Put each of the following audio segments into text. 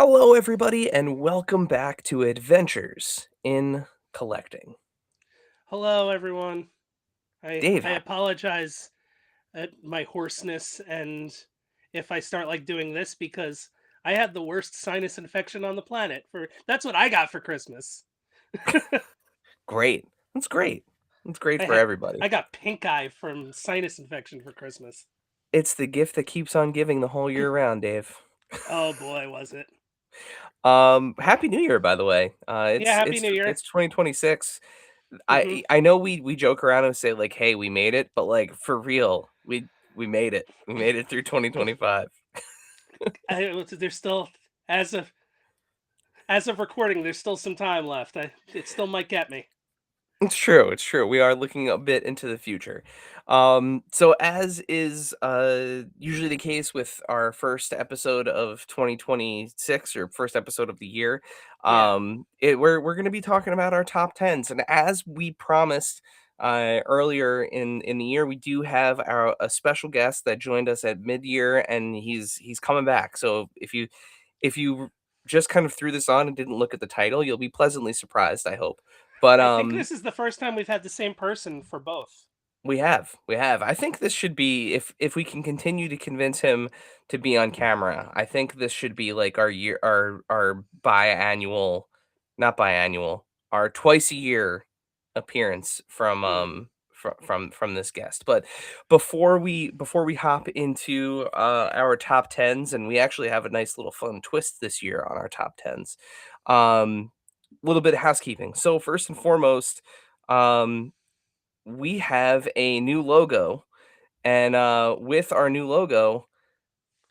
Hello, everybody, and welcome back to Adventures in Collecting. Hello, everyone. Dave, I apologize at my hoarseness and if I start doing this because I had the worst sinus infection on the planet. For that's what I got for Christmas. great. That's great. That's great I for had everybody. I got pink eye from sinus infection for Christmas. It's the gift that keeps on giving the whole year round, Dave. Oh boy, was it. Happy New Year, by the way. Yeah, It's happy it's new year. it's 2026. Mhm. I know we joke around and say like, "Hey, we made it," but like for real, we made it. We made it through 2025. There's still as of as of recording there's still some time left. It still might get me. It's true, it's true. We are looking a bit into the future. So as is usually the case with our first episode of 2026 or first episode of the year, Yeah. we're going to be talking about our top 10s, and as we promised earlier in the year, we do have a special guest that joined us at mid-year, and he's coming back. So if you just kind of threw this on and didn't look at the title, you'll be pleasantly surprised, I hope. But I think this is the first time we've had the same person for both. we have. I think this should be if we can continue to convince him to be on camera. I think this should be like our biannual, not biannual, our twice a year appearance from Hmm. from this guest. But before we hop into our top tens, and we actually have a nice little fun twist this year on our top tens. A little bit of housekeeping. So first and foremost, um we have a new logo, and with our new logo,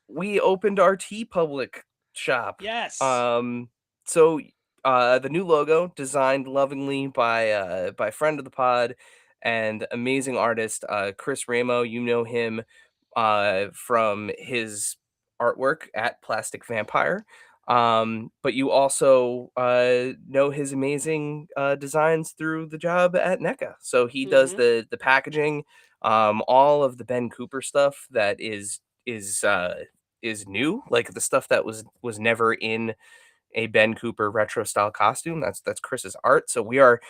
we opened our T Public shop. Yes. So the new logo designed lovingly by friend of the pod and amazing artist Chris Ramo. You know him from his artwork at Plastic Vampire. But you also know his amazing designs through the job at NECA. So he does Mhm. the packaging, all of the Ben Cooper stuff that is new, like the stuff that was never in a Ben Cooper retro style costume. That's Chris's art. So we are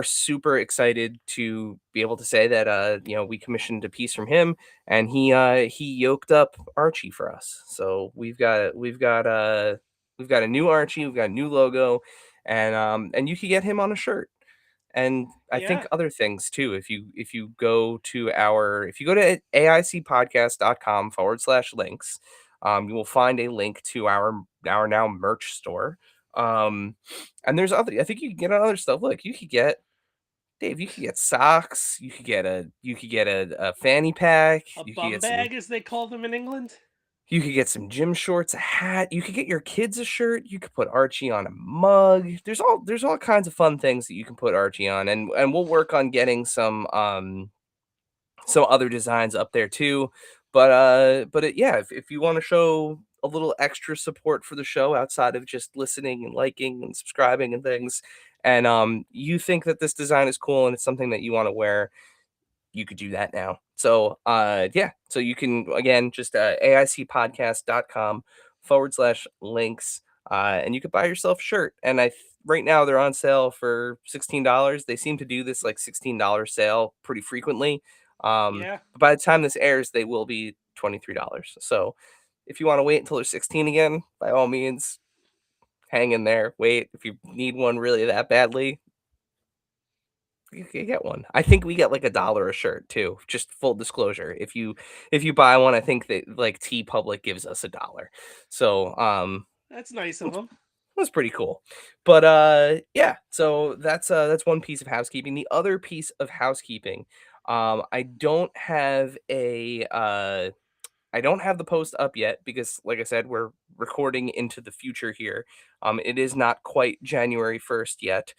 super excited to be able to say that we commissioned a piece from him, and he yoked up Archie for us. So we've got a new Archie, we've got a new logo, and you can get him on a shirt. And I think Yeah. other things too. If you go to aicpodcast.com/links, you will find a link to our now merch store. Um, and there's other. I think you can get other stuff. Look, you could get Dave. You could get socks. You could get a fanny pack. A You could bum get some. bag, as they call them in England. You could get some gym shorts, a hat. You could get your kids a shirt. You could put Archie on a mug. There's all kinds of fun things that you can put Archie on, and we'll work on getting some other designs up there too. Yeah, if you want to show a little extra support for the show outside of just listening and liking and subscribing and things, and you think that this design is cool and it's something that you want to wear, you could do that now. So yeah, so you can again just aicpodcast.com/links, and you could buy yourself a shirt. And right now they're on sale for $16. They seem to do this like $16 sale pretty frequently. Yeah. But by the time this airs, they will be $23. So if you want to wait until they're 16 again, by all means, hang in there. Wait, if you need one really that badly, you can get one. I think we get like $1 a shirt too. Just full disclosure. If you buy one, I think that like T Public gives us $1. So That's nice of that's them. that's pretty cool. But yeah, so that's one piece of housekeeping. The other piece of housekeeping, I don't have the post up yet because, like I said, we're recording into the future here. It is not quite January 1st yet,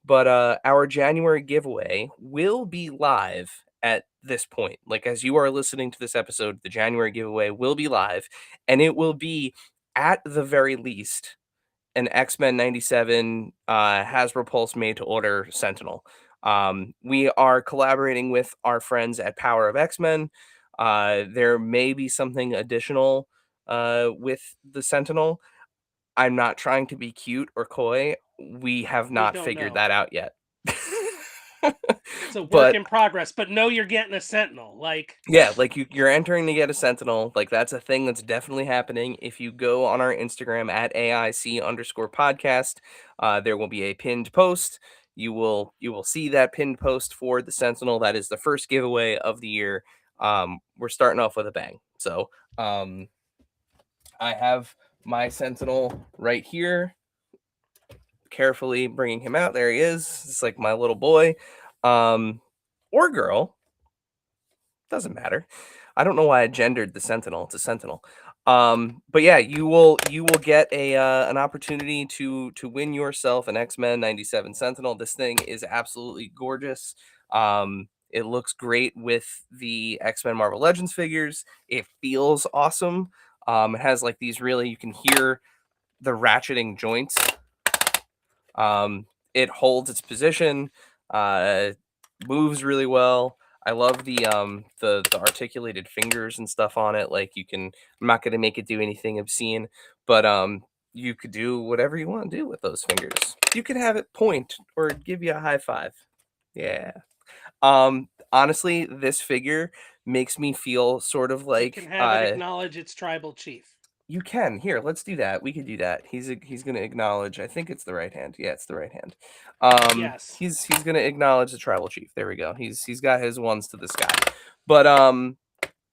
but our January giveaway will be live at this point. Like, as you are listening to this episode, the January giveaway will be live, and it will be, at the very least, an X-Men 97 Hasbro Pulse made to order Sentinel. We are collaborating with our friends at Power of X-Men. There may be something additional with the Sentinel. I'm not trying to be cute or coy. We have We not don't figured know. that out yet. It's a work But in progress, but no, you're getting a Sentinel. Like, yeah, like you're entering to get a Sentinel. Like that's a thing that's definitely happening. If you go on our Instagram at AIC_podcast, there will be a pinned post. You will see that pinned post for the Sentinel. That is the first giveaway of the year. We're starting off with a bang. So I have my Sentinel right here, carefully bringing him out. There he is. It's like my little boy, or girl. Doesn't matter. I don't know why I gendered the Sentinel. It's a Sentinel. But yeah, you will get a an opportunity to win yourself an X-Men 97 Sentinel. This thing is absolutely gorgeous. It looks great with the X-Men Marvel Legends figures. It feels awesome. It has like these really, you can hear the ratcheting joints. It holds its position, moves really well. I love the articulated fingers and stuff on it. Like you can, I'm not gonna make it do anything obscene, but you could do whatever you want to do with those fingers. You could have it point or give you a high five. Yeah. Honestly, this figure makes me feel sort of you can like have it acknowledge its tribal chief. you can. Here, let's do that. We could do that. He's gonna acknowledge. I think it's the right hand. Yeah, it's the right hand. Yes. He's gonna acknowledge the tribal chief. There we go. He's got his ones to the sky. But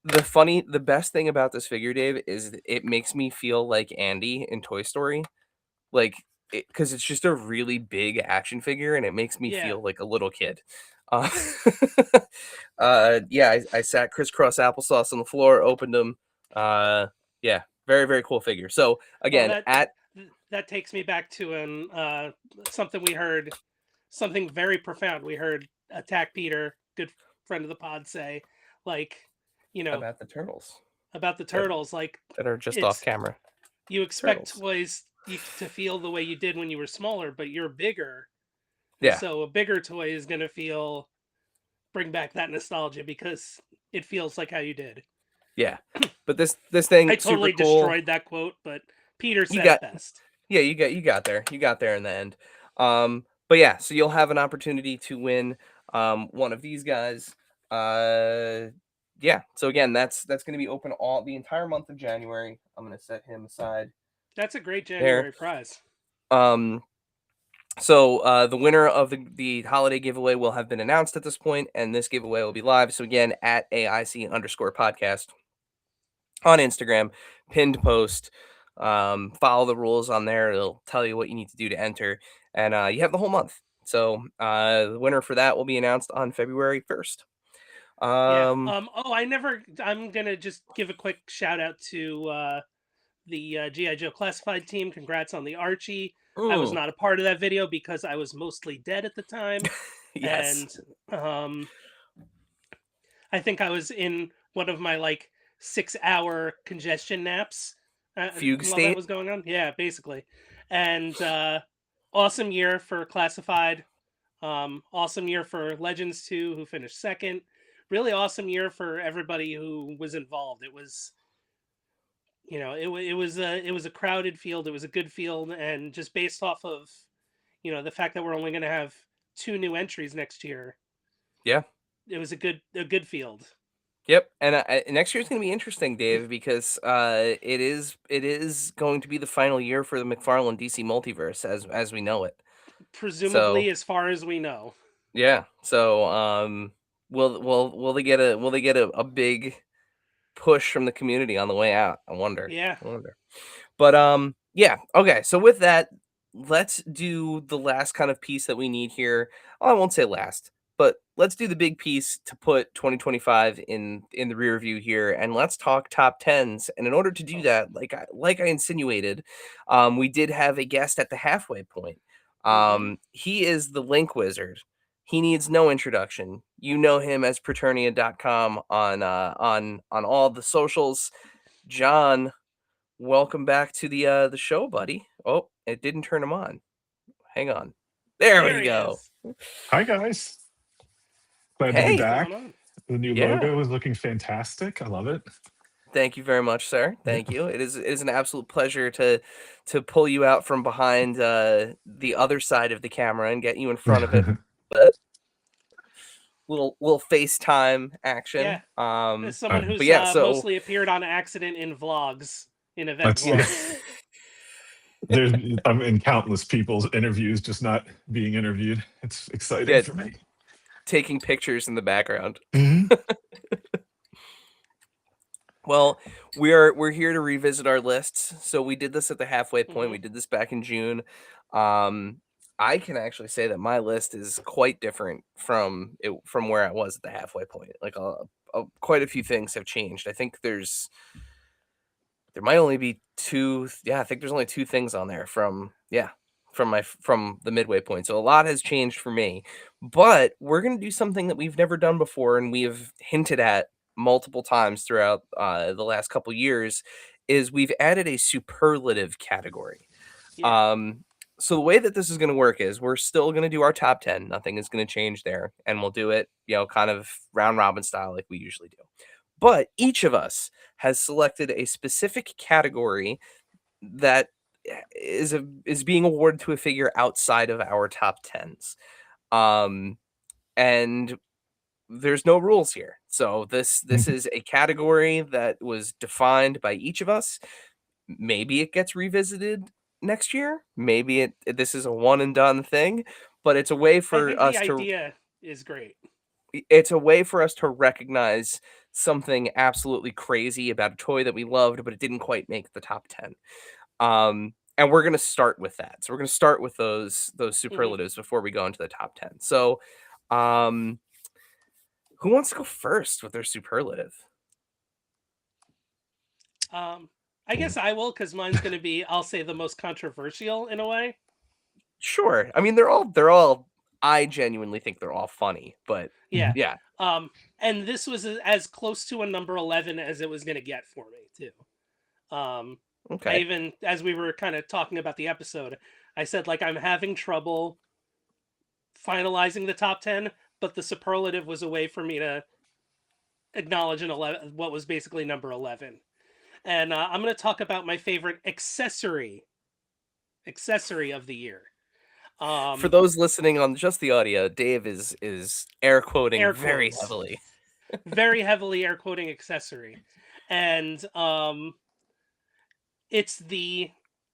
the best thing about this figure, Dave, is it makes me feel like Andy in Toy Story. Like, because it's just a really big action figure, and it makes me Yeah. feel like a little kid. Uh, yeah, I sat crisscross applesauce on the floor, opened them. Yeah, very very cool figure. So Well, again, at that takes me back to an something we heard, something very profound. We heard Attack Peter, good friend of the pod, say, like, you know, about the turtles about the that turtles. Like, that are just off it's camera. you expect Turtles. toys to feel the way you did when you were smaller, but you're bigger, and Yeah, so a bigger toy is gonna bring back that nostalgia because it feels like how you did. yeah. But this I thing super totally cool. destroyed that quote, but Peter You said it got best. Yeah, you got there. You got there in the end. But yeah, so you'll have an opportunity to win one of these guys. Uh yeah. So again, that's going to be open all the entire month of January. I'm going to set him aside That's a great there. January prize. Um the winner of the holiday giveaway will have been announced at this point, and this giveaway will be live. So again, at AIC_podcast on Instagram, pinned post. Follow the rules on there. It'll tell you what you need to do to enter, and you have the whole month. So the winner for that will be announced on February 1st. Yeah. Um, Oh, I never. I'm gonna just give a quick shout out to the GI Joe Classified team. Congrats on the Archie. I was mm, not a part of that video because I was mostly dead at the time, yes, and um, I think I was in one of my like 6 hour congestion naps fugue while that state. was going on. Yeah, basically. And awesome year for Classified. Awesome year for Legends 2, who finished second. Really awesome year for everybody who was involved. It was, it was a crowded field. It was a good field, and just based off of, the fact that we're only going to have two new entries next year, Yeah. it was a good field. Yep, and next year's going to be interesting, Dave, because it is going to be the final year for the McFarlane DC multiverse as we know it. So Presumably, as far as we know. yeah, so will they get a big push from the community on the way out? I wonder. Yeah, I wonder. But yeah, okay. So with that, let's do the last kind of piece that we need here. Oh, I won't say last, but let's do the big piece to put 2025 in the rear view here, and let's talk top tens. And in order to do oh, that, like I insinuated, we did have a guest at the halfway point. mm-hmm. He is the Link Wizard. He needs no introduction. You know him as Preternia.com on all the socials. John, welcome back to the show, buddy. Oh, it didn't turn him on. Hang on. There There we he go. is. Hi guys, glad to be What's Hey, going back. on? The new yeah, logo is looking fantastic. I love it. Thank you very much, sir. Thank you. It is an absolute pleasure to pull you out from behind, the other side of the camera and get you in front of it. Yeah. But little FaceTime Yeah, action. as someone Uh, But who's yeah, so mostly appeared on accident in vlogs, in event that's yeah. vlogs. there's I'm in countless people's interviews, just not being interviewed. It's exciting Yeah, for me. taking pictures in the background. Hmm. Well, we're here to revisit our lists. So we did this at the halfway point. Hmm. We did this back in June. Um, I can actually say that my list is quite different from where I was at the halfway point. Like quite a few things have changed. I think there might only be two. Yeah, I think there's only two things on there from the midway point. So a lot has changed for me. But we're gonna do something that we've never done before, and we have hinted at multiple times throughout the last couple years. Is we've added a superlative category. Yeah. Um, so the way that this is going to work is we're still going to do our top 10. Nothing is going to change there. And we'll do it, kind of round robin style like we usually do. But each of us has selected a specific category that is being awarded to a figure outside of our top tens. Um, and there's no rules here. So this is a category that was defined by each of us. Maybe it gets revisited next year. Maybe this is a one and done thing, but I think the idea is great. it's a way for us to recognize something absolutely crazy about a toy that we loved, but it didn't quite make the top 10. And we're gonna start with that. So we're gonna start with those Hmm. superlatives before we go into the top 10. So um who wants to go first with their superlative? Um, I guess I will, because mine's going to be, I'll say, the most controversial in a way. Sure. I mean, they're all I genuinely think they're all funny, but Yeah. yeah. Um, and this was as close to a number 11 as it was going to get for me, too. I Okay. even, as we were kind of talking about the episode, I said, like, I'm having trouble finalizing the top 10, but the superlative was a way for me to acknowledge what was basically number 11. And I'm going to talk about my favorite accessory of the year. For Um, those listening on just the audio, Dave is air quoting Air very quotes, heavily. very heavily air quoting accessory, and it's the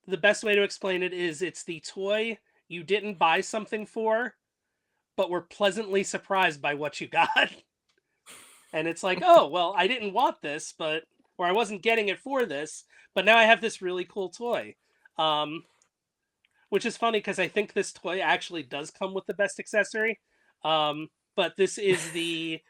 best way to explain it is it's the toy you didn't buy something for, but were pleasantly surprised by what you got. And it's like, oh well, I didn't want this, but or I wasn't getting it for this, but now I have this really cool toy. Um, which is funny because I think this toy actually does come with the best accessory. But this is the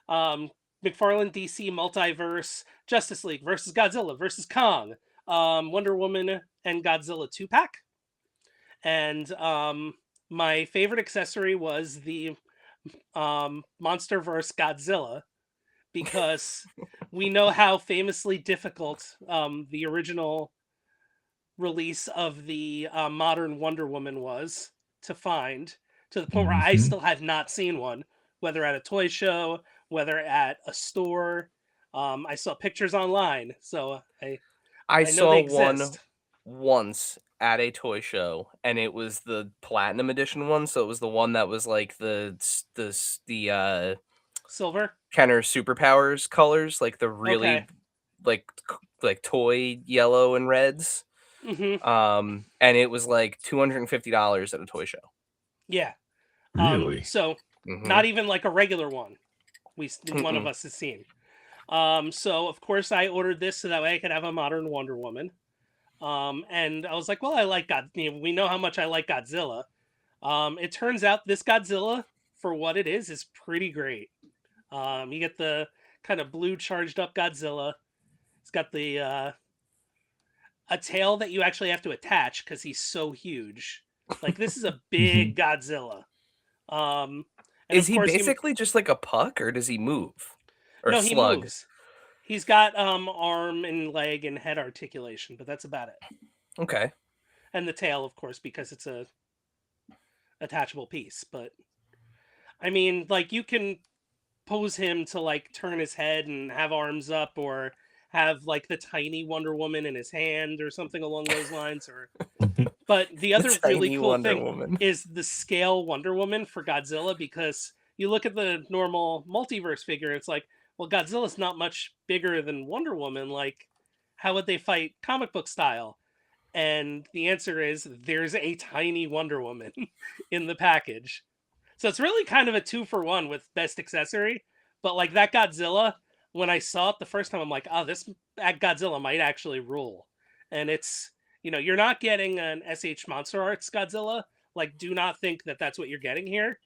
um, McFarlane DC Multiverse Justice League versus Godzilla versus Kong, Wonder Woman and Godzilla 2-pack. And my favorite accessory was the MonsterVerse Godzilla, because we know how famously difficult the original release of the modern Wonder Woman was to find, to the point where I Hmm. still have not seen one, whether at a toy show, whether at a store. I saw pictures online, so I I know they saw one exist. once at a toy show, and it was the platinum edition one, so it was the one that was like the Silver. Kenner superpowers colors, like the Okay. really like toy yellow and reds. Mm-hmm. And it was like $250 at a toy show. Yeah. Really? So Mhm. not even like a regular one. One of Mm-mm. us has seen. So of course I ordered this so that way I could have a modern Wonder Woman. And I was like, well, I like God. We know how much I like Godzilla. It turns out this Godzilla, for what it is pretty great. You get the kind of blue charged up Godzilla. It's got the a tail that you actually have to attach because he's so huge. Like this is a Hmm. big Godzilla. Um, and Is of he course he basically just like a puck, or does he move? Or no he slug? moves. He's got arm and leg and head articulation, but that's about it. Okay. And the tail, of course, because it's a attachable piece. But I mean, like you can pose him to like turn his head and have arms up, or have like the tiny Wonder Woman in his hand or something along those lines. Or but the The other really tiny cool Wonder thing Woman. is the scale Wonder Woman for Godzilla, because you look at the normal multiverse figure, it's like, well, Godzilla's not much bigger than Wonder Woman. Like, how would they fight comic book style? And the answer is there's a tiny Wonder Woman in the package. So it's really kind of a 2-for-1 with best accessory. But like that Godzilla, when I saw it the first time, I'm like, oh, this Godzilla might actually rule. And it's, you're not getting an SH Monster Arts Godzilla. Like, do not think that that's what you're getting here.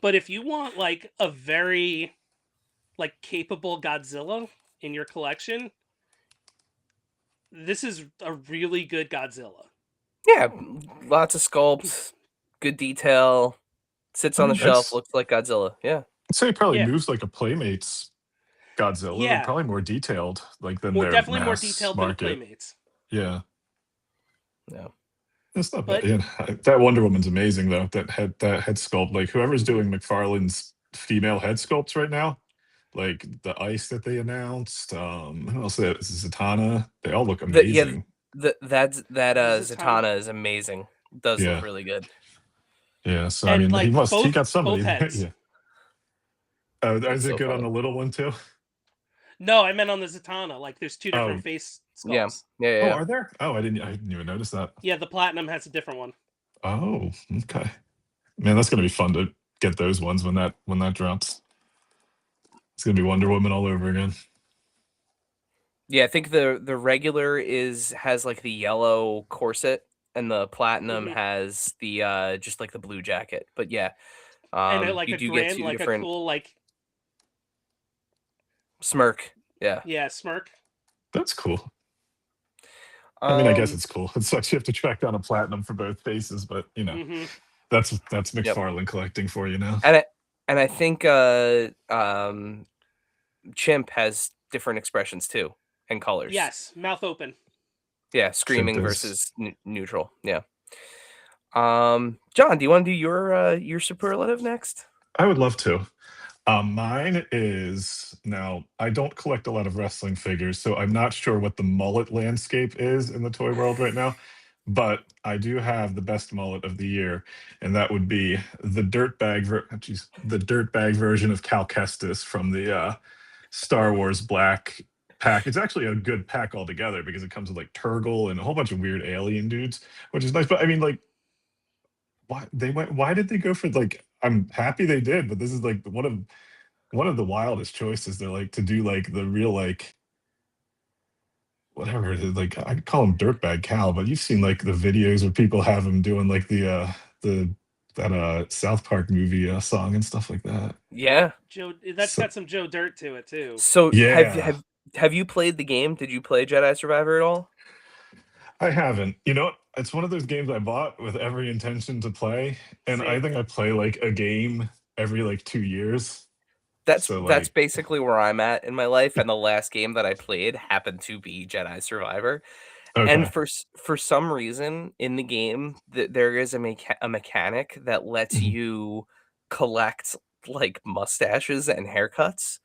But if you want like a very like capable Godzilla in your collection, this is a really good Godzilla. Yeah, lots of sculpt, good detail. Sits I on the mean, shelf, that's looks like Godzilla. Yeah. I'd say it probably Yeah, moves like a Playmates Godzilla, yeah, probably more detailed, like than more their definitely more mass detailed than market. Playmates. Yeah, Yeah. it's not bad. But Yeah, that Wonder Woman's amazing though. That head sculpt, like whoever's doing McFarlane's female head sculpts right now, like the ice that they announced. Who else? Zatanna. They all look Yeah, amazing. that Zatanna, Zatanna is amazing. Does look Yeah, really good. yeah. So I and mean, he like must. He both got somebody both there. heads. Yeah. Oh, That's is it so good on funny. the little one too? No, I meant on the Zatanna. Like, there's two different Oh, face Yeah. sculpts. Yeah, yeah, oh, yeah. are there? Oh, I didn't even notice that. Yeah, the Platinum has a different one. Oh, okay. Man, that's gonna be fun to get those ones when that drops. It's gonna be Wonder Woman all over again. Yeah, I think the regular has like the yellow corset and the platinum Hmm. has the just like the blue jacket. But yeah, And like you a do get grand, two like a different cool, like, smirk. Yeah. yeah, smirk. That's cool. I mean, I guess Um it's cool. It sucks you have to track down a platinum for both faces, but Hmm. that's yep. McFarlane collecting for you now. And I think Chimp has different expressions too and colors. Yes, mouth open. Yeah, Chimp screaming is. versus neutral. Yeah. John, do you want to do your superlative next? I would love to. Mine is now. I don't collect a lot of wrestling figures, so I'm not sure what the mullet landscape is in the toy world right now. But I do have the best mullet of the year, and that would be the the dirtbag version of Cal Kestis from the Star Wars Black pack. It's actually a good pack altogether because it comes with like Turgle and a whole bunch of weird alien dudes, which is nice. But I mean, like, why did they go for like? I'm happy they did, but this is like one of the wildest choices. They're like to do like the real like whatever it is. Like I call him dirtbag Cal, but you've seen like the videos where people have him doing like the that South Park movie song and stuff like that. Yeah. Joe, that's So got some Joe Dirt to it too. So yeah, have you played the game? Did you play Jedi Survivor at all? I haven't. You know, it's one of those games I bought with every intention to play, and I Same. think I play like a game every like 2 years. So That's like, basically where I'm at in my life, and the last game that I played happened to be Jedi Survivor. And okay. for some reason in the game, there is a mechanic that lets Mhm. you collect like mustaches and haircuts,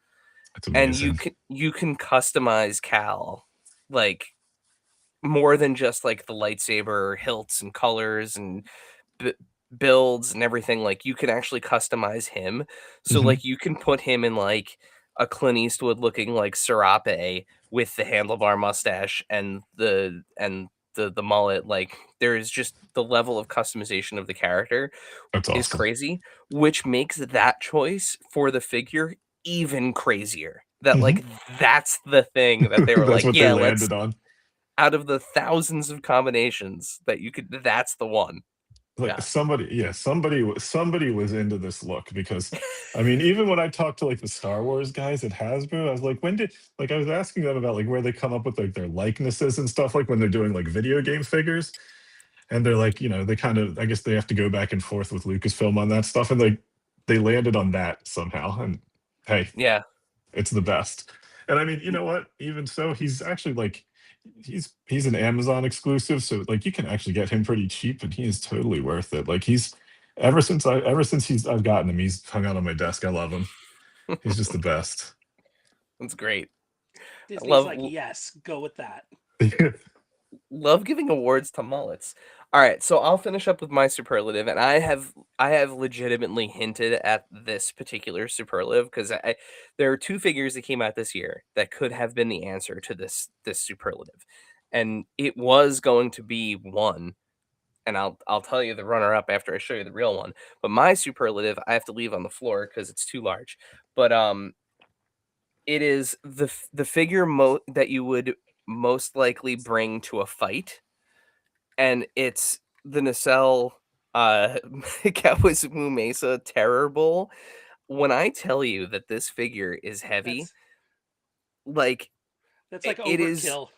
That's and amazing. you can customize Cal like more than just like the lightsaber hilts and colors and b- builds and everything. Like you can actually customize him, so Mhm. like you can put him in like a Clint Eastwood looking like Serape with the handlebar mustache and the mullet. Like there is just the level of customization of the character That's is awesome. crazy, which makes that choice for the figure even crazier. That Mhm. like that's the thing that they were That's like, what they yeah, let's landed on. out of the thousands of combinations that you could, that's the one. Like Yeah. somebody, yeah, somebody was into this look because, I mean, even when I talked to like the Star Wars guys at Hasbro, I was like, when did like I was asking them about like where they come up with like their likenesses and stuff, like when they're doing like video game figures, and they're like, they kind of, I guess they have to go back and forth with Lucasfilm on that stuff, and they landed on that somehow, and hey, Yeah. it's the best. And I mean, you know what? Even so, he's actually like he's an Amazon exclusive, so like you can actually get him pretty cheap, and he is totally worth it. Like Ever since I've gotten him, he's hung out on my desk. I love him. He's just the best. That's great. I Disney's love like, yes, go with that. love giving awards to mullets. All right, so I'll finish up with my superlative, and I have legitimately hinted at this particular superlative because there are two figures that came out this year that could have been the answer to this superlative, and it was going to be one, and I'll tell you the runner up after I show you the real one. But my superlative I have to leave on the floor because it's too large. But it is the figure that you would most likely bring to a fight, and it's the nacelle Kawazumu Mesa Terror Bull. When I tell you that this figure is heavy, That's like that's like it is overkill.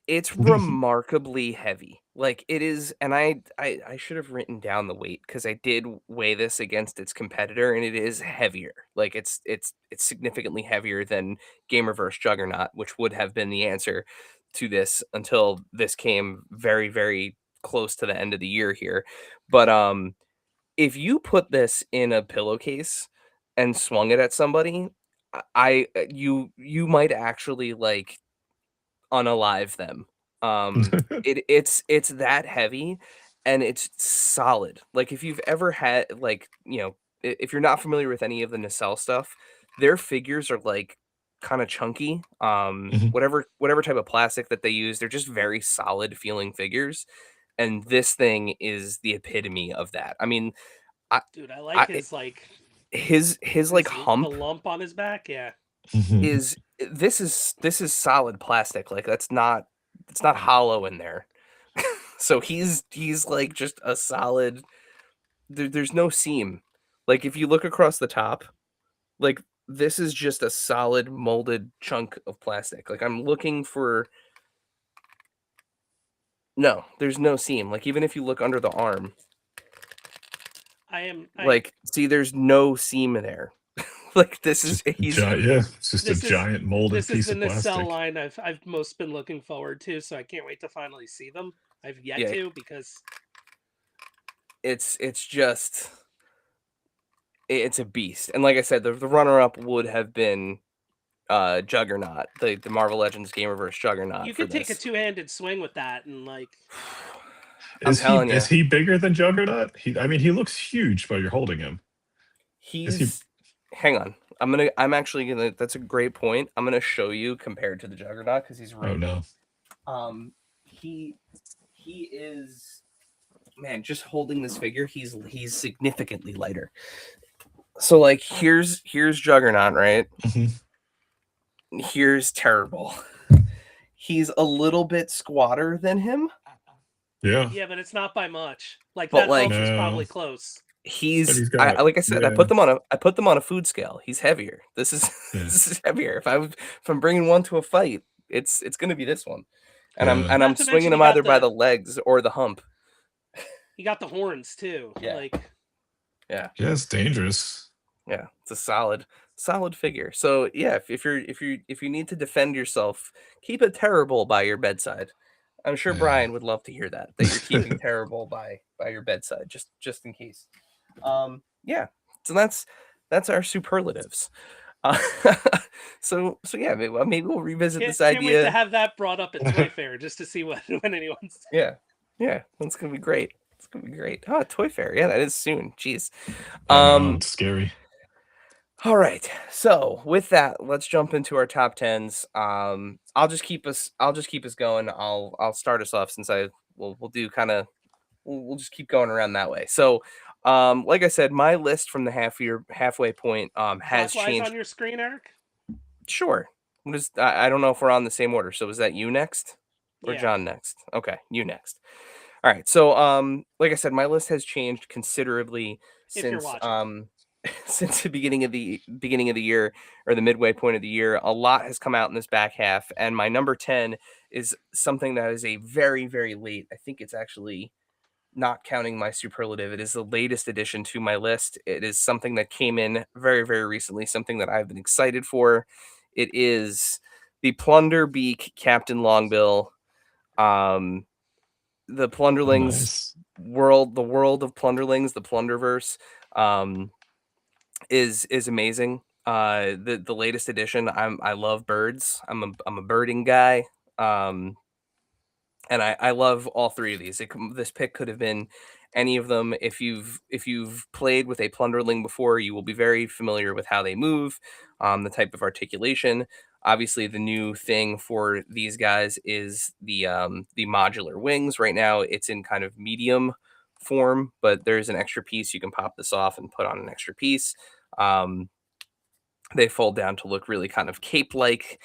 it's remarkably heavy. Like it is, and I should have written down the weight because I did weigh this against its competitor, and it is heavier. Like it's significantly heavier than Gamerverse Juggernaut, which would have been the answer to this until this came very, very close to the end of the year here. But if you put this in a pillowcase and swung it at somebody, you might actually like unalive them. It's that heavy and it's solid. Like if you've ever had like, if you're not familiar with any of the nacelle stuff, their figures are like kind of chunky. Mhm. Whatever type of plastic that they use, they're just very solid feeling figures. And this thing is the epitome of that. I mean, I, Dude, I like I his like his like the hump lump on his back. Yeah. is this is solid plastic. Like that's not it's not hollow in there. So he's like just a solid there's no seam. Like if you look across the top, like this is just a solid molded chunk of plastic. Like I'm looking for no, there's no seam. Like even if you look under the arm, I like see there's no seam there. Like this It's is just a he's giant, yeah. It's just a this is giant molded this is piece the of nacelle plastic. line I've most been looking forward to, so I can't wait to finally see them. I've yet yeah, to because it's just it's a beast. And like I said, the runner up would have been Juggernaut, the Marvel Legends Gamerverse Juggernaut you for could take a this. two-handed swing with that and like I'm Is he telling is you, he bigger than Juggernaut? I mean, he looks huge while you're holding him. Is he? he's hang on. I'm actually gonna that's a great point. I'm gonna show you compared to the Juggernaut because he's Oh right there. no. Um he he is man, just holding this figure, he's significantly lighter. So like here's Juggernaut, right? Mhm. Here's Terrible. He's a little bit squatter than him, Yeah. yeah, but it's not by much. Like but that like Hulk is No. probably close. But he's he's got, like I said, yeah, I put them on a food scale. He's heavier. This is yeah, this is heavier. If I'm bringing one to a fight, it's gonna be this one, and yeah. I'm Not to swinging mention him either by the legs or the hump. he got the horns too. Yeah, Like yeah, Yeah, it's dangerous. yeah. It's a solid figure. So yeah, if you need to defend yourself, keep a terrible by your bedside. I'm sure Yeah. Brian would love to hear that you're keeping terrible by your bedside just in case. Yeah. So that's our superlatives. Uh, so yeah, maybe we'll revisit this can't wait to idea. have that brought up at Toy Fair just to see what when anyone's Yeah, yeah, that's gonna be great. It's gonna be great. Oh, Toy Fair. Yeah, that is soon. Jeez. I know, Um. it's scary. All right. So with that, let's jump into our top tens. I'll just keep us going. I'll start us off since we'll do kind of we'll just keep going around that way. So, like I said, my list from the halfway point has clockwise on changed. your screen, Eric. Sure. I don't know if we're on the same order. So is that you next or Yeah, John next? Okay, you next. All right. So like I said, my list has changed considerably if you're since watching. since the beginning of the year or the midway point of the year. A lot has come out in this back half, and my number 10 is something that is a very, very late. I think it's actually not counting my superlative. It is the latest addition to my list. It is something that came in very, very recently, something that I've been excited for. It is the Plunder Beak Captain Longbill. Um, the Oh, Plunderlings nice. the world of Plunderlings, the Plunderverse, um, is amazing. The latest edition, I love birds. I'm a birding guy. Um, and I love all three of these. This pick could have been any of them. If you've played with a Plunderling before, you will be very familiar with how they move, the type of articulation. Obviously, the new thing for these guys is the modular wings. Right now, it's in kind of medium form, but there's an extra piece you can pop this off and put on an extra piece. Um, they fold down to look really kind of cape-like.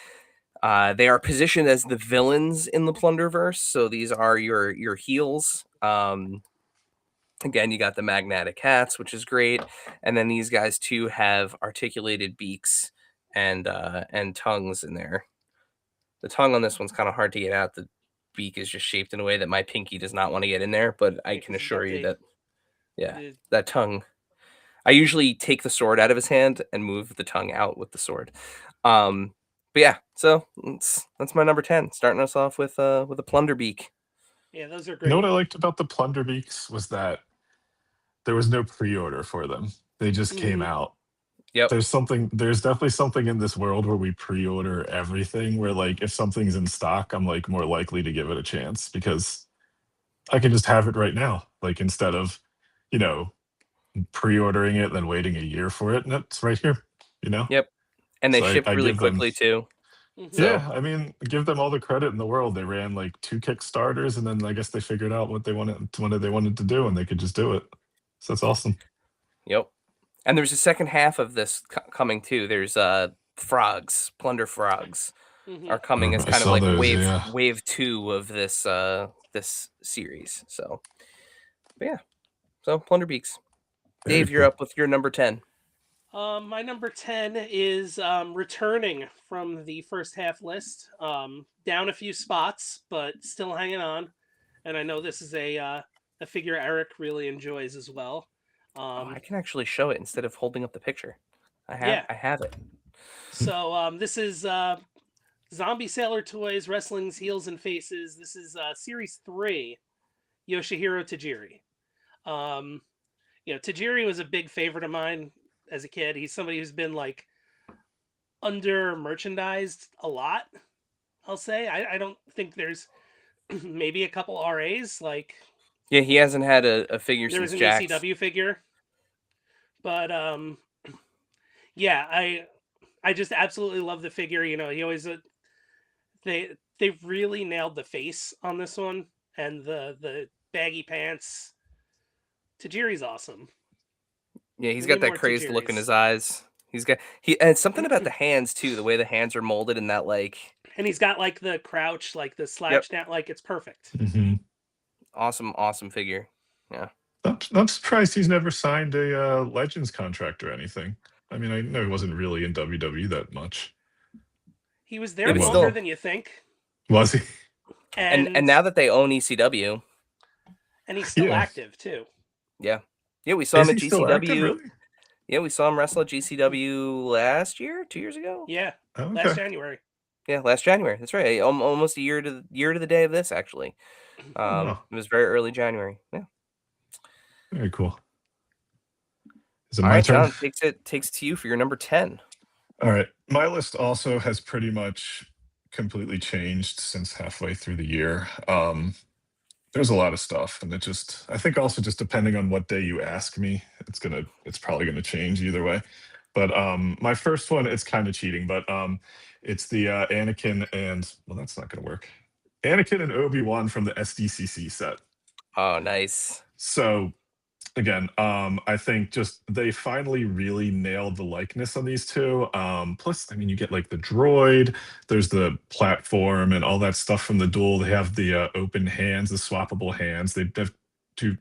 They are positioned as the villains in the Plunderverse, so these are your heels. Again, you got the magnetic hats, which is great, and then these guys too have articulated beaks and tongues in there. The tongue on this one's kind of hard to get out. The beak is just shaped in a way that my pinky does not want to get in there, but I Yeah, can because he's assure got you that yeah, the that tongue. I usually take the sword out of his hand and move the tongue out with the sword. Um, but yeah, so that's my number 10, starting us off with a Plunderbeak. yeah, those are You know what great. I liked about the Plunderbeaks was that there was no pre-order for them. They just came Hmm. out. Yep, There's definitely something in this world where we pre-order everything, where like if something's in stock, I'm like more likely to give it a chance because I can just have it right now. Like instead of, you know, pre-ordering it, then waiting a year for it, and it's right here, you know? yep, and they So ship I really give them, quickly too. Hmm. So yeah, I mean, give them all the credit in the world. They ran like two Kickstarters, and then I guess they figured out what they wanted to do, and they could just do it. So that's awesome. yep, and there's a second half of this coming too. There's frogs, Plunder frogs Hmm. are coming as I kind of saw like a those, wave yeah. wave two of this series. So but yeah, so Plunderbeaks. Very Dave, you're cool. up with your number 10. My number 10 is returning from the first half list. Down a few spots, but still hanging on. And I know this is a figure Eric really enjoys as well. Oh, I Um, can actually show it instead of holding up the picture. yeah. I have it. So this is Zombie Sailor Toys Wrestling's Heels and Faces. This is Series 3, Yoshihiro Tajiri. Um, Tajiri was a big favorite of mine as a kid. He's somebody who's been like under merchandised a lot. I'll say I don't think there's maybe a couple RAs like Yeah, he hasn't had a figure there was since an Jax. ECW figure, but yeah, I just absolutely love the figure. He always they really nailed the face on this one and the baggy pants. Tajiri's awesome. Yeah, he's We got need that more crazed look in Tajiris. his eyes. He's got he and something about the hands too, the way the hands are molded in that like And he's got like the crouch, like the yep, slouch down, like it's perfect. Hmm. awesome figure. Yeah. I'm surprised he's never signed a Legends contract or anything. I mean, I know he wasn't really in WWE that much. He was Yeah, there but Well, longer still. than you think, was he? And and now that they own ECW, he's still Yeah. active too. yeah. Yeah, we saw him Is at he still active? GCW. Really? Yeah, we saw him wrestle at GCW last year, 2 years ago. Yeah, Oh, last okay. January. Yeah, last January. That's right. Almost a year to the day of this actually. Oh, wow. It was very early January. Yeah. Very cool. Is it All my right, turn? John, takes to you for your number 10. All right. My list also has pretty much completely changed since halfway through the year. There's a lot of stuff, and I think also just depending on what day you ask me, it's probably gonna change either way. But my first one, it's kind of cheating, but it's the Anakin and well, that's not gonna work. Anakin and Obi-Wan from the SDCC set. Oh, nice. So again, I think just they finally really nailed the likeness on these two. Plus, I mean, you get like the droid, there's the platform and all that stuff from the duel. They have the open hands, the swappable hands. They have two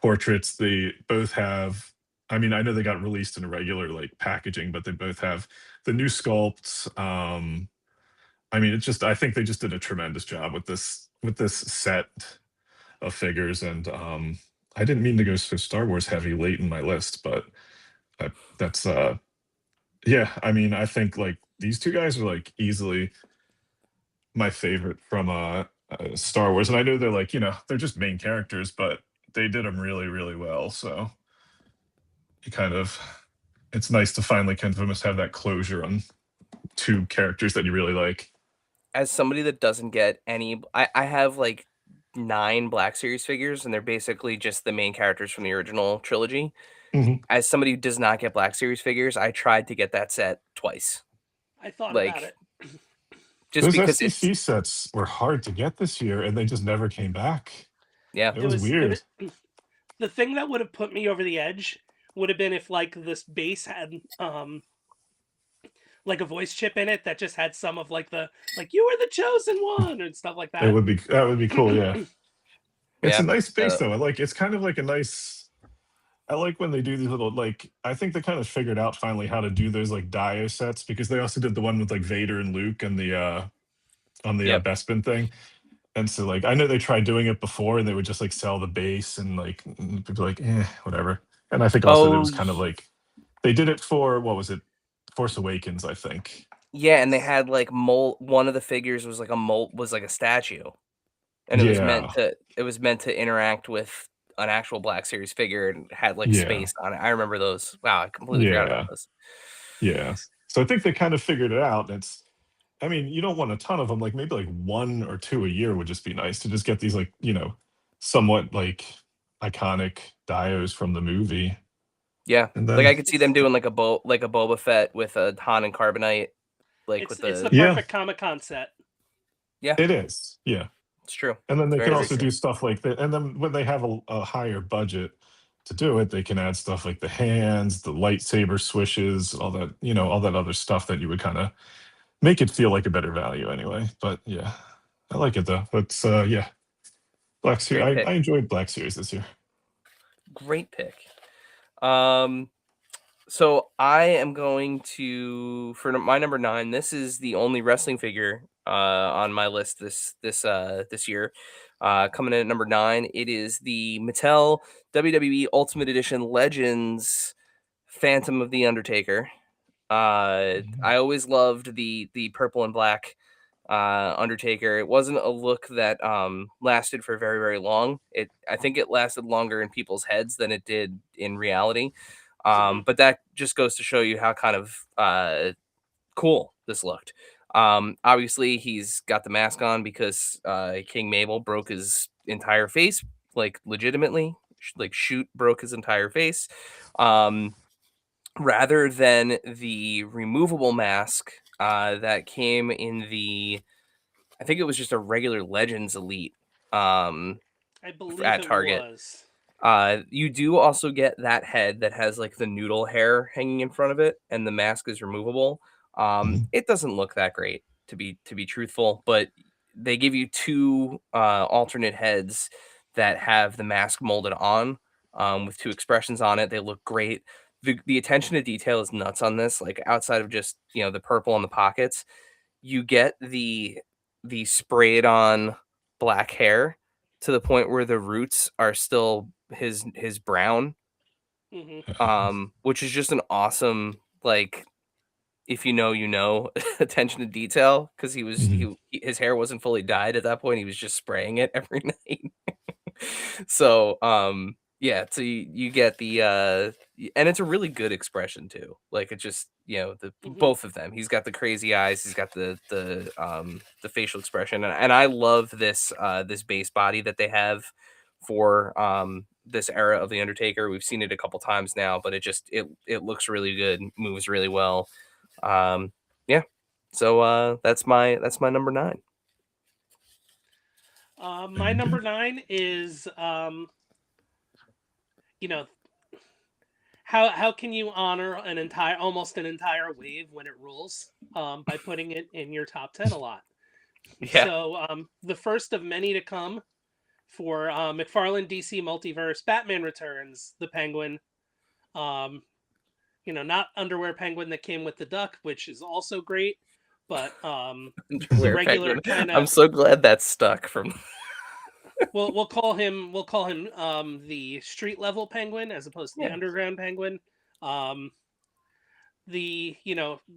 portraits. They both have. I mean, I know they got released in a regular like packaging, but they both have the new sculpts. I mean, it's just I think they just did a tremendous job with this set of figures, and I didn't mean to go so Star Wars heavy late in my list, but that's yeah. I mean, I think like these two guys are like easily my favorite from Star Wars, and I know they're like, they're just main characters, but they did them really, really well. So you kind of, it's nice to finally kind of almost have that closure on two characters that you really like. As somebody that doesn't get any, I have like 9 Black Series figures, and they're basically just the main characters from the original trilogy. Mhm. As somebody who does not get Black Series figures, I tried to get that set twice. I thought about Like, it. just Those because it's SDC sets were hard to get this year, and they just never came back. yeah. It It was was it, weird. the thing that would have put me over the edge would have been if like this base had like a voice chip in it that just had some of like the like you were the chosen one and stuff like It that. would be that would be cool. Yeah, it's a Yeah. nice base Uh, though. It's kind of like a nice. I like when they do these little I think they kind of figured out finally how to do those like Dio sets, because they also did the one with like Vader and Luke and the on the yep. Bespin thing. And so I know they tried doing it before and they would just sell the base and people like, whatever. And I think also it Oh, was kind of they did it for, what was it? Force Awakens, I think. yeah, and they had like mold. One of the figures was like a mold, was like a statue, and Yeah. it was meant to interact with an actual Black Series figure and had like Yeah. space on it. I remember those. Wow, I completely forgot about Yeah. those. Yeah. So I think they kind of figured it out. I mean, you don't want a ton of them. Like maybe one or two a year would just be nice to just get these somewhat iconic dios from the movie. Yeah, And like I then could see them It's doing like a Boba Fett with a Han and Carbonite, like with it's the the yeah, perfect Comic-Con set. yeah, it is. Yeah. it's true. And then It's they can very It's also true. do stuff like that. And then when they have a higher budget to do it, they can add stuff like the hands, the lightsaber swishes, all that other stuff that you would kind of make it feel like a better value anyway. But yeah, I like it though. But yeah, Black Series. Great pick. I enjoyed Black Series this year. Great pick. Um, so I am going to for my number 9. This is the only wrestling figure on my list this year. Coming in at number 9, it is the Mattel WWE Ultimate Edition Legends Phantom of the Undertaker. I always loved the purple and black Undertaker. It wasn't a look that lasted for very, very long. I think it lasted longer in people's heads than it did in reality. hmm But that just goes to show you how kind of cool this looked. Obviously, he's got the mask on because King Mabel broke his entire face, like legitimately, like shoot broke his entire face. Um, Rather than the removable mask that came in I think it was just a regular Legends Elite um, I believe at it Target. was. You do also get that head that has like the noodle hair hanging in front of it, and the mask is removable. Mhm. It doesn't look that great to be truthful, but they give you two alternate heads that have the mask molded on with two expressions on it. They look great. The attention to detail is nuts on this. Like outside of just the purple on the pockets, you get the sprayed on black hair to the point where the roots are still his brown, hmm which is just an awesome, like, if you know you know attention to detail, because Mhm. his hair wasn't fully dyed at that point. He was just spraying it every night. So yeah, so you get and it's a really good expression too. Like it just the hmm both of them. He's got the crazy eyes, he's got the facial expression, and I love this base body that they have for this era of the Undertaker. We've seen it a couple times now, but it looks really good, moves really well. um yeah, so that's my number 9. My Very number good. 9 is you know how can you honor an entire almost an entire wave when it rules by putting it in your top 10 a lot. Yeah. So the first of many to come for McFarlane DC Multiverse Batman Returns, the Penguin. Um, not underwear penguin that came with the duck, which is also great, but the Underwear regular penguin. kind I'm of so glad that's stuck from. we'll call him the street level penguin as opposed to the Yeah. underground penguin. Um, the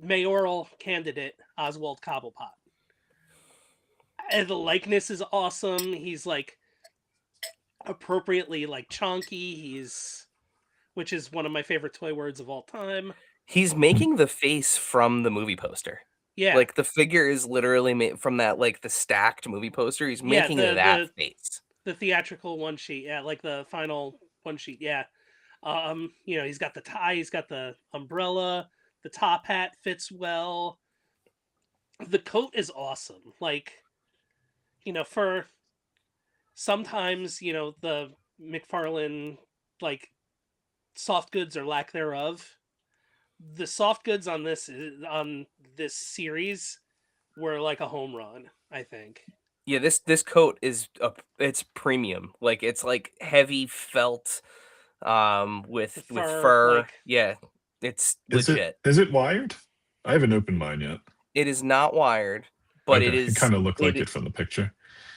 mayoral candidate Oswald Cobblepot. And the likeness is awesome. He's like appropriately like chunky. He's which is one of my favorite toy words of all time. He's making the face from the movie poster. Yeah. Like, the figure is literally made from that, like, the stacked movie poster, he's Yeah, making the that the face. the theatrical one sheet. Yeah, like the final one sheet. Yeah. He's got the tie, he's got the umbrella, the top hat fits well. The coat is awesome. Like, for sometimes, the McFarlane like soft goods or lack thereof. The soft goods on this series were like a home run, I think. Yeah, this coat is it's premium. Like, it's, like, heavy felt, The with fur, fur. like, Yeah, it's Is it legit. is it wired? I haven't opened mine yet. It is not wired, but Okay, it kind of looked like it from the picture.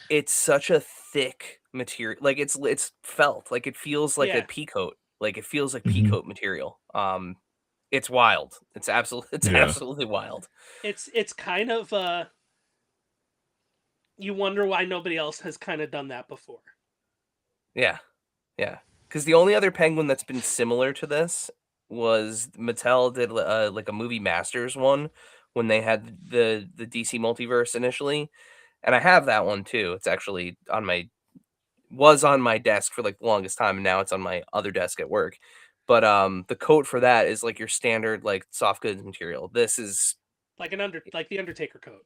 it's such a thick material. Like, it's felt. Like, it feels like a yeah, pea coat. Like, it feels like pea Hmm. coat material. It's wild. It's Yeah, absolutely wild. it's kind of you wonder why nobody else has kind of done that before. Yeah, yeah. Because the only other penguin that's been similar to this was Mattel did, like, a Movie Masters one when they had the DC Multiverse initially, and I have that one too. It's actually on my desk for, like, the longest time, and now it's on my other desk at work. But, the coat for that is, like, your standard, like, soft goods material. This is Like the Undertaker coat.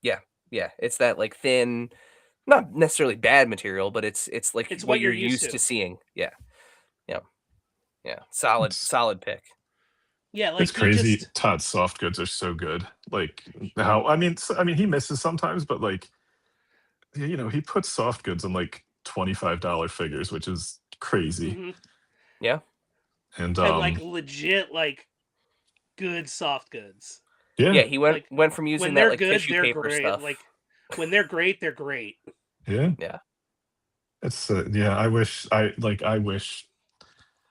yeah, yeah, it's that, like, thin, not necessarily bad material, but it's, like, It's what what you're you're used used to. to seeing. Yeah, yeah, yeah. Solid it's solid pick. Yeah, it's like he crazy. just Todd's soft goods are so good. Like how I mean he misses sometimes, but like he puts soft goods on like $25 figures, which is crazy. hmm Yeah. And and like legit like good soft goods. yeah, Yeah, he went Like went from when using that, they're like, good, tissue they're paper great. stuff. Like when they're great, they're great. yeah, Yeah. it's yeah. I wish.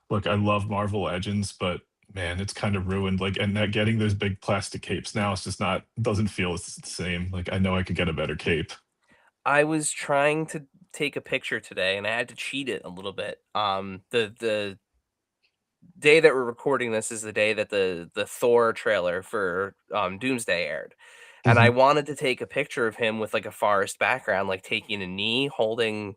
Look, I love Marvel Legends, but man, it's kind of ruined. Like, and that getting those big plastic capes now, it's just not doesn't feel the same. Like, I know I could get a better cape. I was trying to take a picture today, and I had to cheat it a little bit. The day that we're recording this is the day that the Thor trailer for, Doomsday aired, and I Hmm. wanted to take a picture of him with, like, a forest background, like, taking a knee, holding,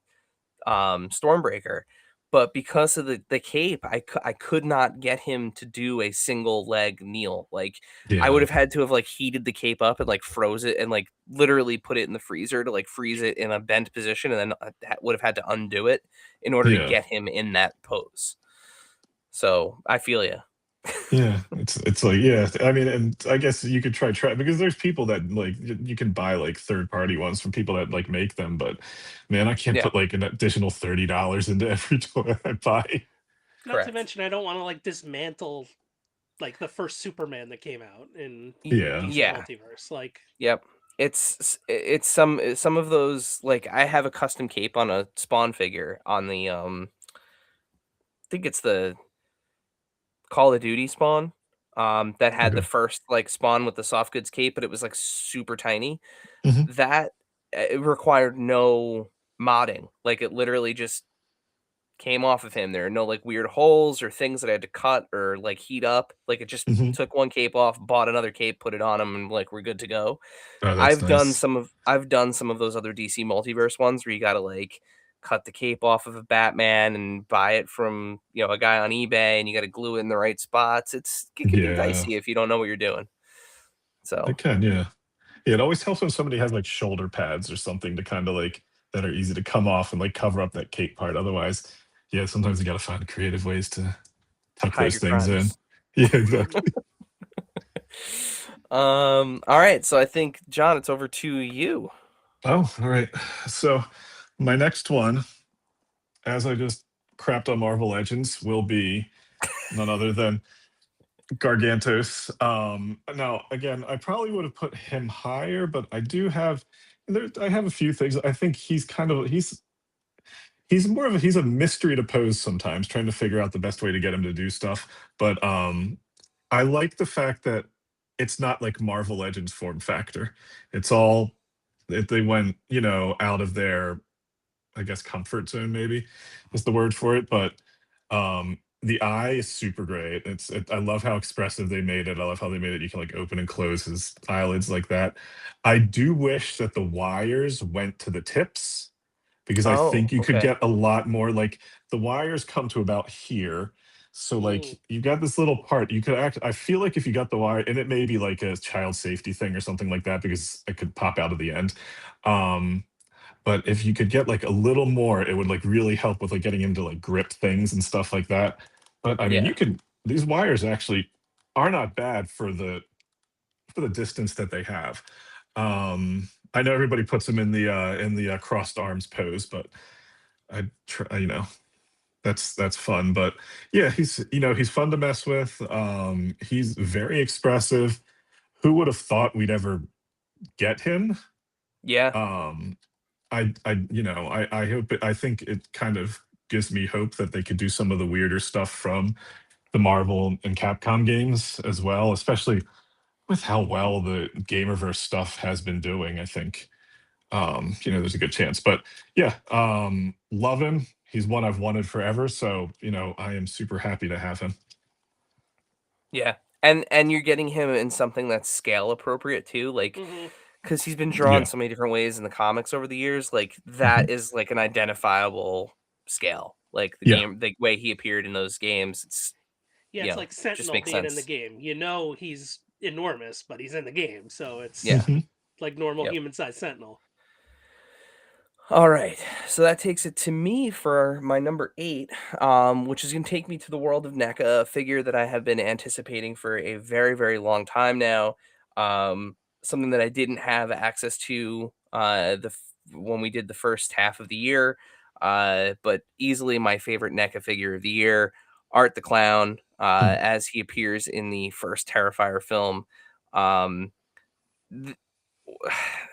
Stormbreaker, but because of the cape, I could not get him to do a single leg kneel. Like, I would Yeah, have had to have, like, heated the cape up and, like, froze it and, like, literally put it in the freezer to, like, freeze it in a bent position, and then would have had to undo it in order to yeah. get him in that pose. So I feel you. Yeah, it's like yeah. I mean, and I guess you could try because there's people that like you can buy like third party ones from people that like make them, but man, I can't Yeah, put like an additional $30 into every toy I buy. Not to correct. mention, I don't want to like dismantle like the first Superman that came out in Yeah, DC Yeah. Multiverse. Like, Yep. It's some of those, like, I have a custom cape on a Spawn figure on the, I think it's the Call of Duty Spawn, that had the okay. first, like, Spawn with the soft goods cape, but it was, like, super tiny. Hmm. That, it required no modding. Like, it literally just came off of him. There are no, like, weird holes or things that I had to cut or, like, heat up. Like, it just Hmm. took one cape off, bought another cape, put it on him, and, like, we're good to go. Oh, that's nice. I've done some of those other DC Multiverse ones where you gotta, like, cut the cape off of a Batman and buy it from, a guy on eBay, and you gotta glue it in the right spots. It can be Yeah, dicey if you don't know what you're doing. So, it can. Yeah, yeah. It always helps when somebody has like shoulder pads or something to kind of like that are easy to come off and like cover up that cape part. Otherwise, yeah, sometimes you got to find creative ways to tuck hide those your things in. crimes. Yeah, exactly. Alright, so I think, John, it's over to you. Oh, all right. So my next one, as I just crapped on Marvel Legends, will be none other than Gargantos. Now, again, I probably would have put him higher, but I have a few things. I think he's more of he's a mystery to pose sometimes, trying to figure out the best way to get him to do stuff. But I like the fact that it's not like Marvel Legends form factor. It's all they went, out of their, I guess, comfort zone maybe is the word for it. But the eye is super great. I love how expressive they made it. I love how they made it. You can like open and close his eyelids like that. I do wish that the wires went to the tips because I Oh, think you could okay. get a lot more. Like the wires come to about here. So Mm, like you got this little part. You could act. I feel like if you got the wire, and it may be like a child safety thing or something like that because it could pop out of the end. Um, but if you could get like a little more, it would like really help with like getting into like grip things and stuff like that. But I mean, Yeah. you can these wires actually are not bad for the distance that they have. I know everybody puts them in the crossed arms pose, but I try, that's fun. But yeah, he's fun to mess with. He's very expressive. Who would have thought we'd ever get him? Yeah. Um, I hope I think it kind of gives me hope that they could do some of the weirder stuff from the Marvel and Capcom games as well, especially with how well the Gamerverse stuff has been doing. I think there's a good chance. But yeah, love him. He's one I've wanted forever, so I am super happy to have him. Yeah. And you're getting him in something that's scale appropriate too, like hmm because he's been drawn Yeah. so many different ways in the comics over the years. Like that Mhm. is like an identifiable scale. Like Yeah. the way he appeared in those games, it's Yeah, it's like just Sentinel makes being in the sense. game. You know he's enormous, but he's in the game, so it's Yeah. Mhm. like normal Yep. human sized Sentinel. All right. So that takes it to me for my number 8, which is going to take me to the world of NECA, a figure that I have been anticipating for a very, very long time now. Something that I didn't have access to when we did the first half of the year, but easily my favorite NECA figure of the year, Art the Clown, Mm. as he appears in the first Terrifier film. Um,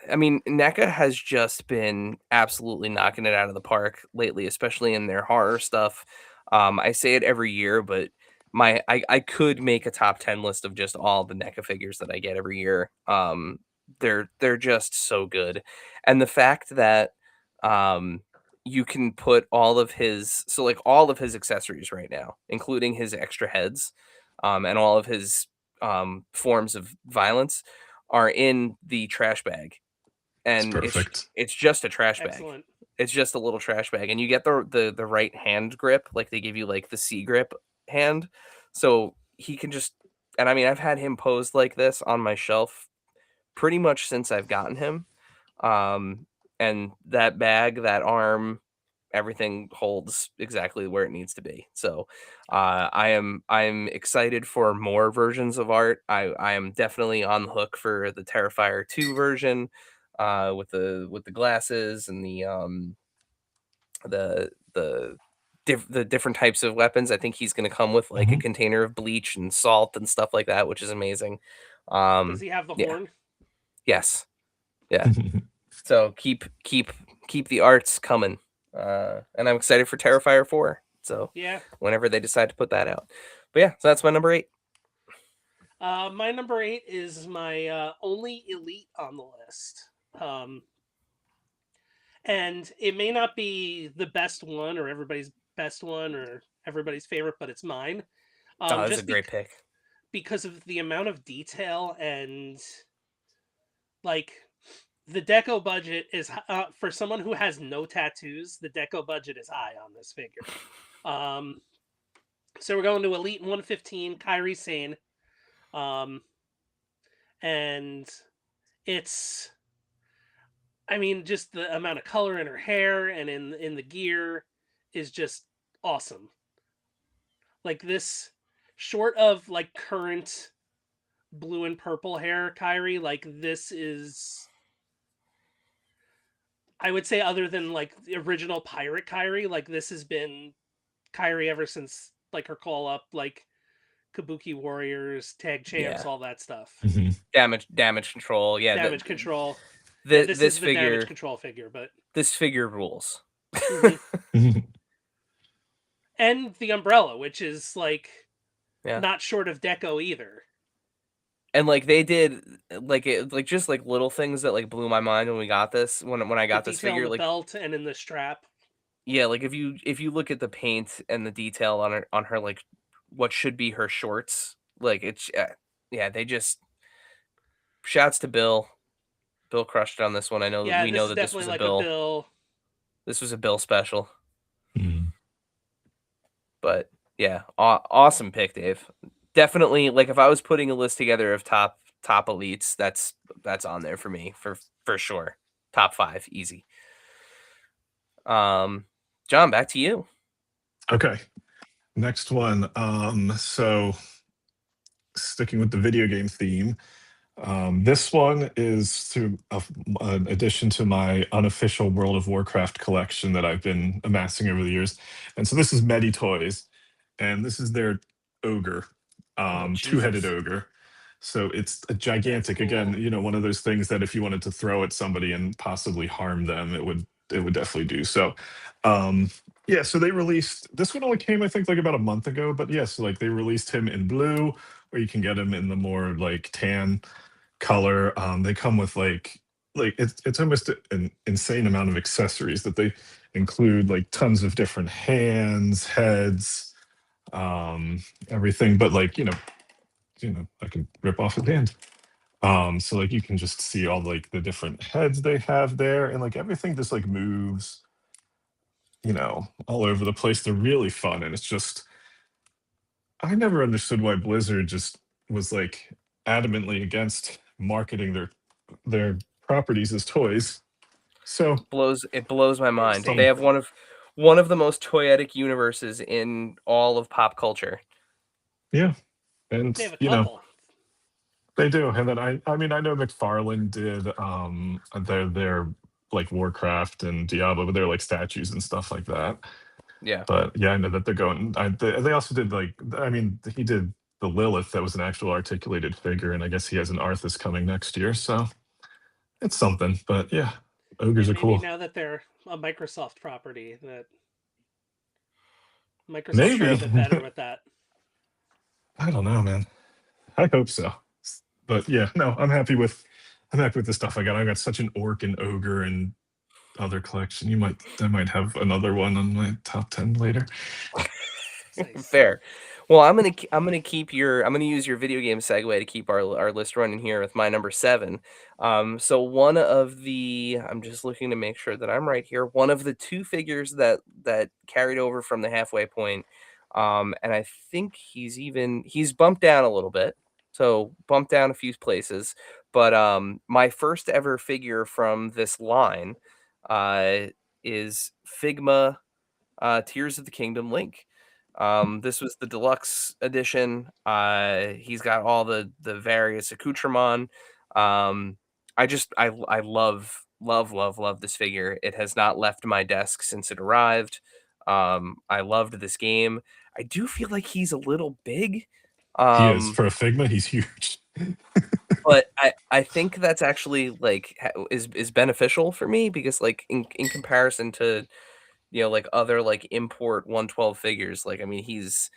I mean, NECA has just been absolutely knocking it out of the park lately, especially in their horror stuff. I say it every year, but I could make a top 10 list of just all the NECA figures that I get every year. They're just so good. And the fact that um you can put all of his accessories right now, including his extra heads, and all of his forms of violence are in the trash bag, It's and perfect. it's just a trash bag. Excellent. It's just a little trash bag, and you get the right hand grip, like they give you like the C grip hand, so he can just. And I mean, I've had him posed like this on my shelf pretty much since I've gotten him. Um, and that bag, that arm, everything holds exactly where it needs to be. So, I'm excited for more versions of Art. I am definitely on the hook for the Terrifier 2 version, with the glasses and the different types of weapons. I think he's going to come with like a Mhm. container of bleach and salt and stuff like that, which is amazing. Does he have the Yeah. horn? Yes. Yeah. So keep the arts coming. And I'm excited for Terrifier 4. So Yeah. whenever they decide to put that out. But yeah, so that's my number 8. My number 8 is my only elite on the list. Um, and it may not be the best one or everybody's best one or everybody's favorite, but it's mine. Oh, that's a Just great pick. because of the amount of detail and like the deco budget is for someone who has no tattoos. The deco budget is high on this figure. Um, so we're going to Elite 115, Kyrie Sane, um, and it's I mean, just the amount of color in her hair and in the gear is just awesome. Like this, short of like current blue and purple hair, Kyrie. Like this is, I would say, other than like the original pirate Kyrie, like this has been Kyrie ever since like her call up, like Kabuki Warriors, Tag Champs, Yeah. all that stuff. Mhm. Damage control. Yeah, Damage control. Yeah, this this is the damage figure control figure, but rules. hmm Mhm. and the umbrella, which is like Yeah. not short of deco either. And, like, they did, like, just, like, little things that, like, blew my mind when we got this when I The got this detail in figure, the like belt and in the strap. yeah, like, if you look at the paint and the detail on her, like, what should be her shorts, like, it's yeah, they just shouts to Bill. Bill crushed it on this one. Yeah, We this know is that definitely like a Bill. This was a Bill special, Mm. but yeah, awesome pick, Dave. Definitely, like, if I was putting a list together of top elites, that's on there for me for sure. Top 5, easy. Um, John, back to you. Okay. Next one. So sticking with the video game theme, this one is through an addition to my unofficial World of Warcraft collection that I've been amassing over the years. And so this is Medi Toys, and this is their ogre, Oh, two-headed Jesus. ogre. So it's a That's gigantic, again, cool. one of those things that if you wanted to throw at somebody and possibly harm them, it would definitely do so. Um, yeah, so they released this one only came, I think, like about a month ago, but yes, like they released him in blue, or you can get him in the more like tan color. They come with like it's almost an insane amount of accessories that they include, like tons of different hands, heads, everything. But like I can rip off his hand. So like you can just see all like the different heads they have there, and like everything just like moves, all over the place. They're really fun, and it's just I never understood why Blizzard just was like adamantly against marketing their properties as toys. So It blows my mind. They some have one of the most toyetic universes in all of pop culture. yeah, and They have a couple. they do. And then I mean I know McFarlane did their like Warcraft and Diablo, but they're like statues and stuff like that. Yeah. But yeah, I know that they're going. They also did like I mean he did the Lilith that was an actual articulated figure, and I guess he has an Arthas coming next year. So it's something. But yeah, Yeah, ogres are maybe cool. now that they're a Microsoft property, that Microsoft will do a Maybe. bit better with that. I don't know, man. I hope so. But yeah, no, I'm happy with the stuff I got. I got such an orc and ogre and other collection. I might have another one on my top 10 later. Nice. Fair. Well, I'm gonna use your video game segue to keep our list running here with my number 7. So one of the I'm just looking to make sure that I'm right here. One of the 2 figures that carried over from the halfway point, and I think he's bumped down a little bit. So bumped down a few places, but my first ever figure from this line uh is Figma, Tears of the Kingdom Link. This was the deluxe edition. He's got all the various accoutrement. Um, I love this figure. It has not left my desk since it arrived. I loved this game. I do feel like he's a little big. He is Um, for a Figma, he's huge. but I think that's actually like is beneficial for me because like in comparison to like other like import 112 figures. Like, I mean, he's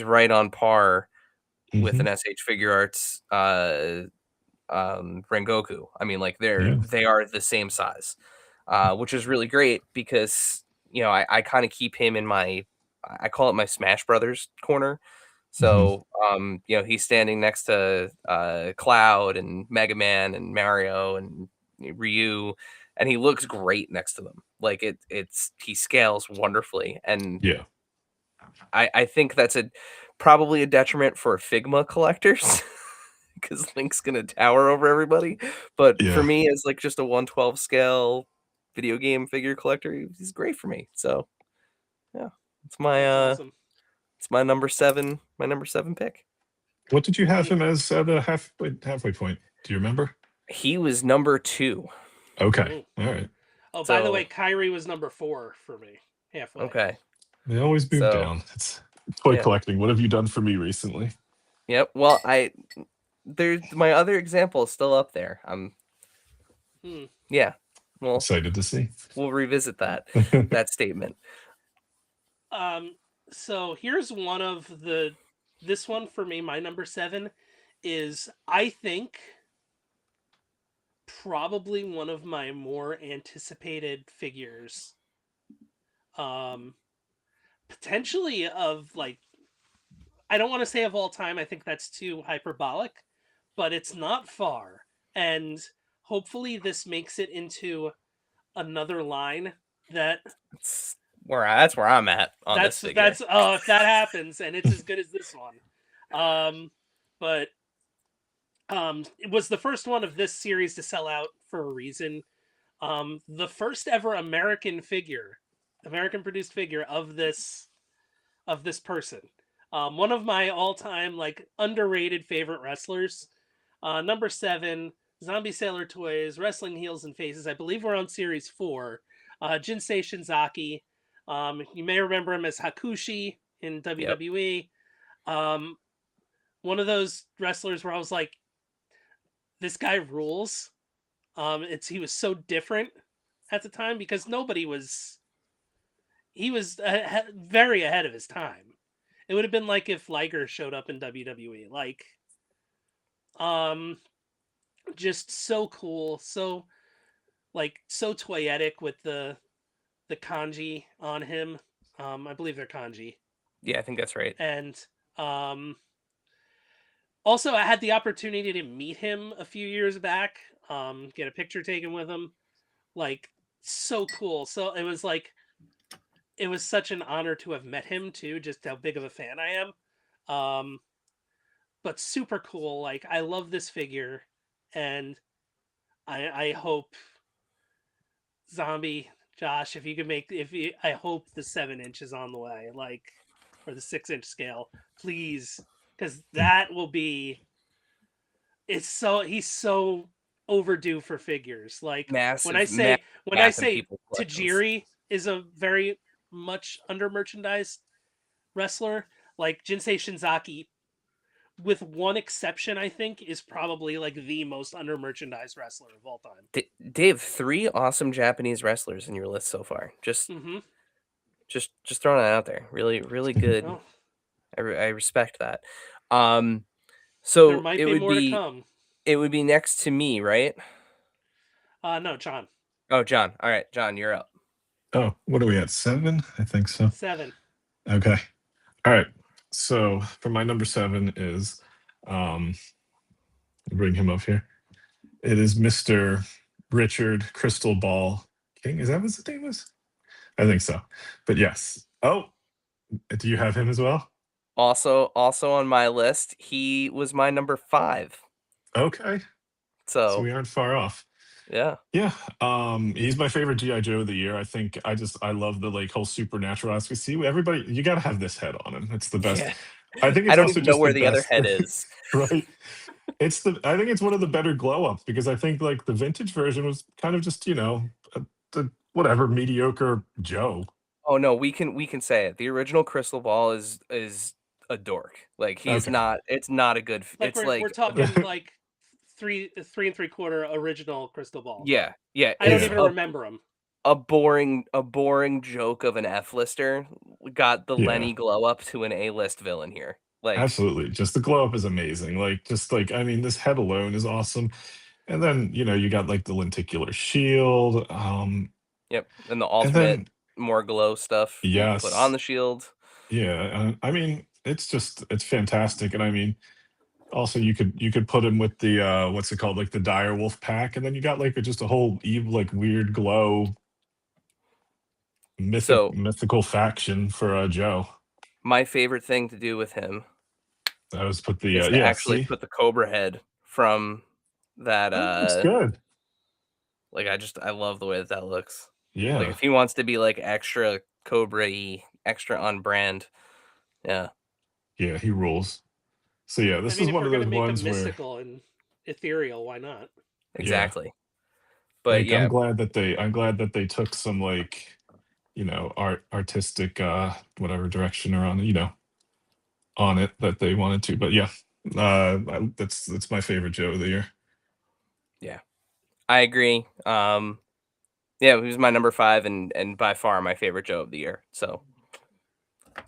right on par with Hmm. an SH Figure Arts Rengoku. I mean, like Yeah. they are the same size, which is really great because I kind of keep him in I call it my Smash Brothers corner. Hmm. So he's standing next to Cloud and Mega Man and Mario and Ryu, and he looks great next to them. Like he scales wonderfully, and Yeah. I think that's probably a detriment for Figma collectors because Link's gonna tower over everybody. But for Yeah. me, as like just a 112 scale video game figure collector, he's great for me. So yeah, it's That's awesome. my number 7 pick. What did you have Sweet. him as at a halfway point? Do you remember? He was number 2. Okay. Mm. All right. Oh, by the way, So Kyrie was number 4 for me. Halfway. okay. They always move So down. It's toy yeah. collecting. What have you done for me recently? Yep. Well, there's my other example is still up there. Hmm. Yeah. Well, Excited to see. we'll revisit that statement. Um. So here's one of the. This one for me, my number 7, is, I think, probably one of my more anticipated figures. Potentially of like, I don't want to say of all time. I think that's too hyperbolic, but it's not far. And hopefully this makes it into another line that That's where I'm at on this figure. that's oh, if that happens and it's as good as this one. But it was the first one of this series to sell out for a reason. The first ever American produced figure of this person. One of my all-time like underrated favorite wrestlers. Number 7, Zombie Sailor Toys, Wrestling Heels and Faces. I believe we're on series 4. Jinsei Shinzaki. You may remember him as Hakushi in WWE. One of those wrestlers where I was like, this guy rules. He was so different at the time because he was very ahead of his time. It would have been like if Liger showed up in WWE. Like, just so cool, so toyetic with the kanji on him. I believe they're kanji. Yeah, I think that's right. And also, I had the opportunity to meet him a few years back. Get a picture taken with him. Like, so cool. So it was like, it was such an honor to have met him too. Just how big of a fan I am. But super cool. Like, I love this figure, and I hope Zombie Josh, if you could make, I hope the 7-inch is on the way, like, or the 6-inch scale, please, because that will be. He's so overdue for figures. Like, when I say people collections. Tajiri is a very much under merchandised wrestler, like Jinsei Shinzaki, with one exception, I think, is probably like the most under merchandised wrestler of all time. Dave, 3 awesome Japanese wrestlers in your list so far. Just throwing that out there. Really, really good. Oh, I respect that. there So might be more to come. it would be next to me, right? No, John. Oh, John. All right, John, you're up. Oh, what are we at? 7? I think so. 7. Okay. All right. So for my number 7 is, bring him up here. It is Mr. Richard Crystal Ball King. Is that what his name was? I think so. But yes. Oh, do you have him as well? Also on my list, he was my number 5. Okay. So So we aren't far off. yeah. Yeah. He's my favorite GI Joe of the year. I think I love the like whole supernatural aspect. See, everybody, you got to have this head on him. It's the best. Yeah. I think I it's don't also even know just the where the other best, head is. right? I think it's one of the better glow ups because I think like the vintage version was kind of just the whatever mediocre Joe. Oh no, we can say it. The original Crystal Ball is a dork. Like he's Okay. not. It's not a good. Like, It's we're like talking like 3 3/4 original Crystal Ball. yeah. I don't It's even remember him. a boring joke of an F-lister got the Yeah. Lenny glow up to an A-list villain here. Like Absolutely. Just the glow up is amazing. Like, just like, I mean, this head alone is awesome. And then, you got like the lenticular shield. yep. And the And alternate then, more glow stuff you can put on yes. the shield. Yeah. I mean, it's fantastic. And I mean, also you could put him with the what's it called? Like the dire wolf pack. And then you got like just a whole evil, like weird glow So mythical faction for Joe. my favorite thing to do with him I was put the is to yeah, actually see? put the Cobra head from that Oh, looks good. like I love the way that that looks. Like Yeah. if he wants to be like extra Cobra-y, extra on brand, yeah, Yeah, he rules. So yeah, I this mean, is if one we're of gonna those make him ones where mystical and ethereal, why not? yeah, exactly. But like yeah, I'm glad that they took some like, artistic whatever direction or on it that they wanted to. But yeah, that's my favorite Joe of the year. yeah, I agree. Yeah, he was my number 5 and by far my favorite Joe of the year. So,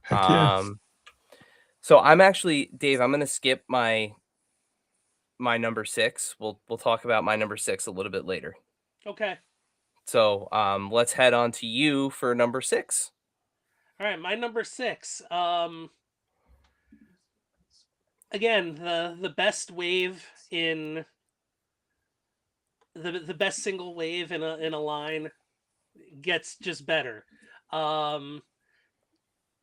Heck yeah. um, so I'm actually Dave. I'm gonna skip my my number 6. We'll talk about my number 6 a little bit later. Okay. So, let's head on to you for number 6. All right, my number 6. Again, the best wave in the best single wave in a line gets just better. Um,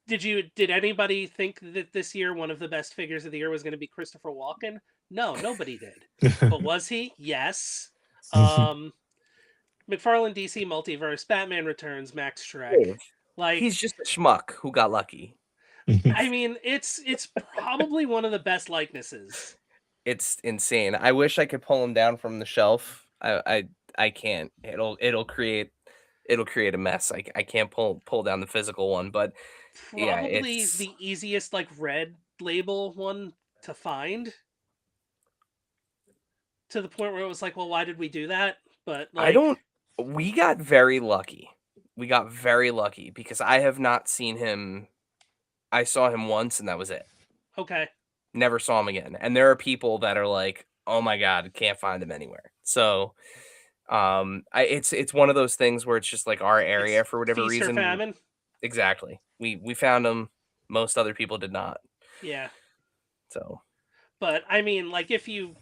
did anybody think that this year one of the best figures of the year was going to be Christopher Walken? No, nobody did. But was he? Yes. Um, McFarlane DC Multiverse, Batman Returns, Max Shrek. Dave, Like, he's just a schmuck who got lucky. I mean, it's probably one of the best likenesses. It's insane. I wish I could pull him down from the shelf. I can't. It'll create a mess. I can't pull down the physical one, but yeah, Probably the easiest like red label one to find. To the point where it was like, well, why did we do that? But I like, don't we got very lucky. We got very lucky because I have not seen him. I saw him once and that was it. okay, Never saw him again. And there are people that are like, "Oh my god, can't find him anywhere." So, it's one of those things where it's just like our area it's for whatever feast or reason. famine. Exactly. We found him. Most other people did not. Yeah, So, but I mean, like, if you,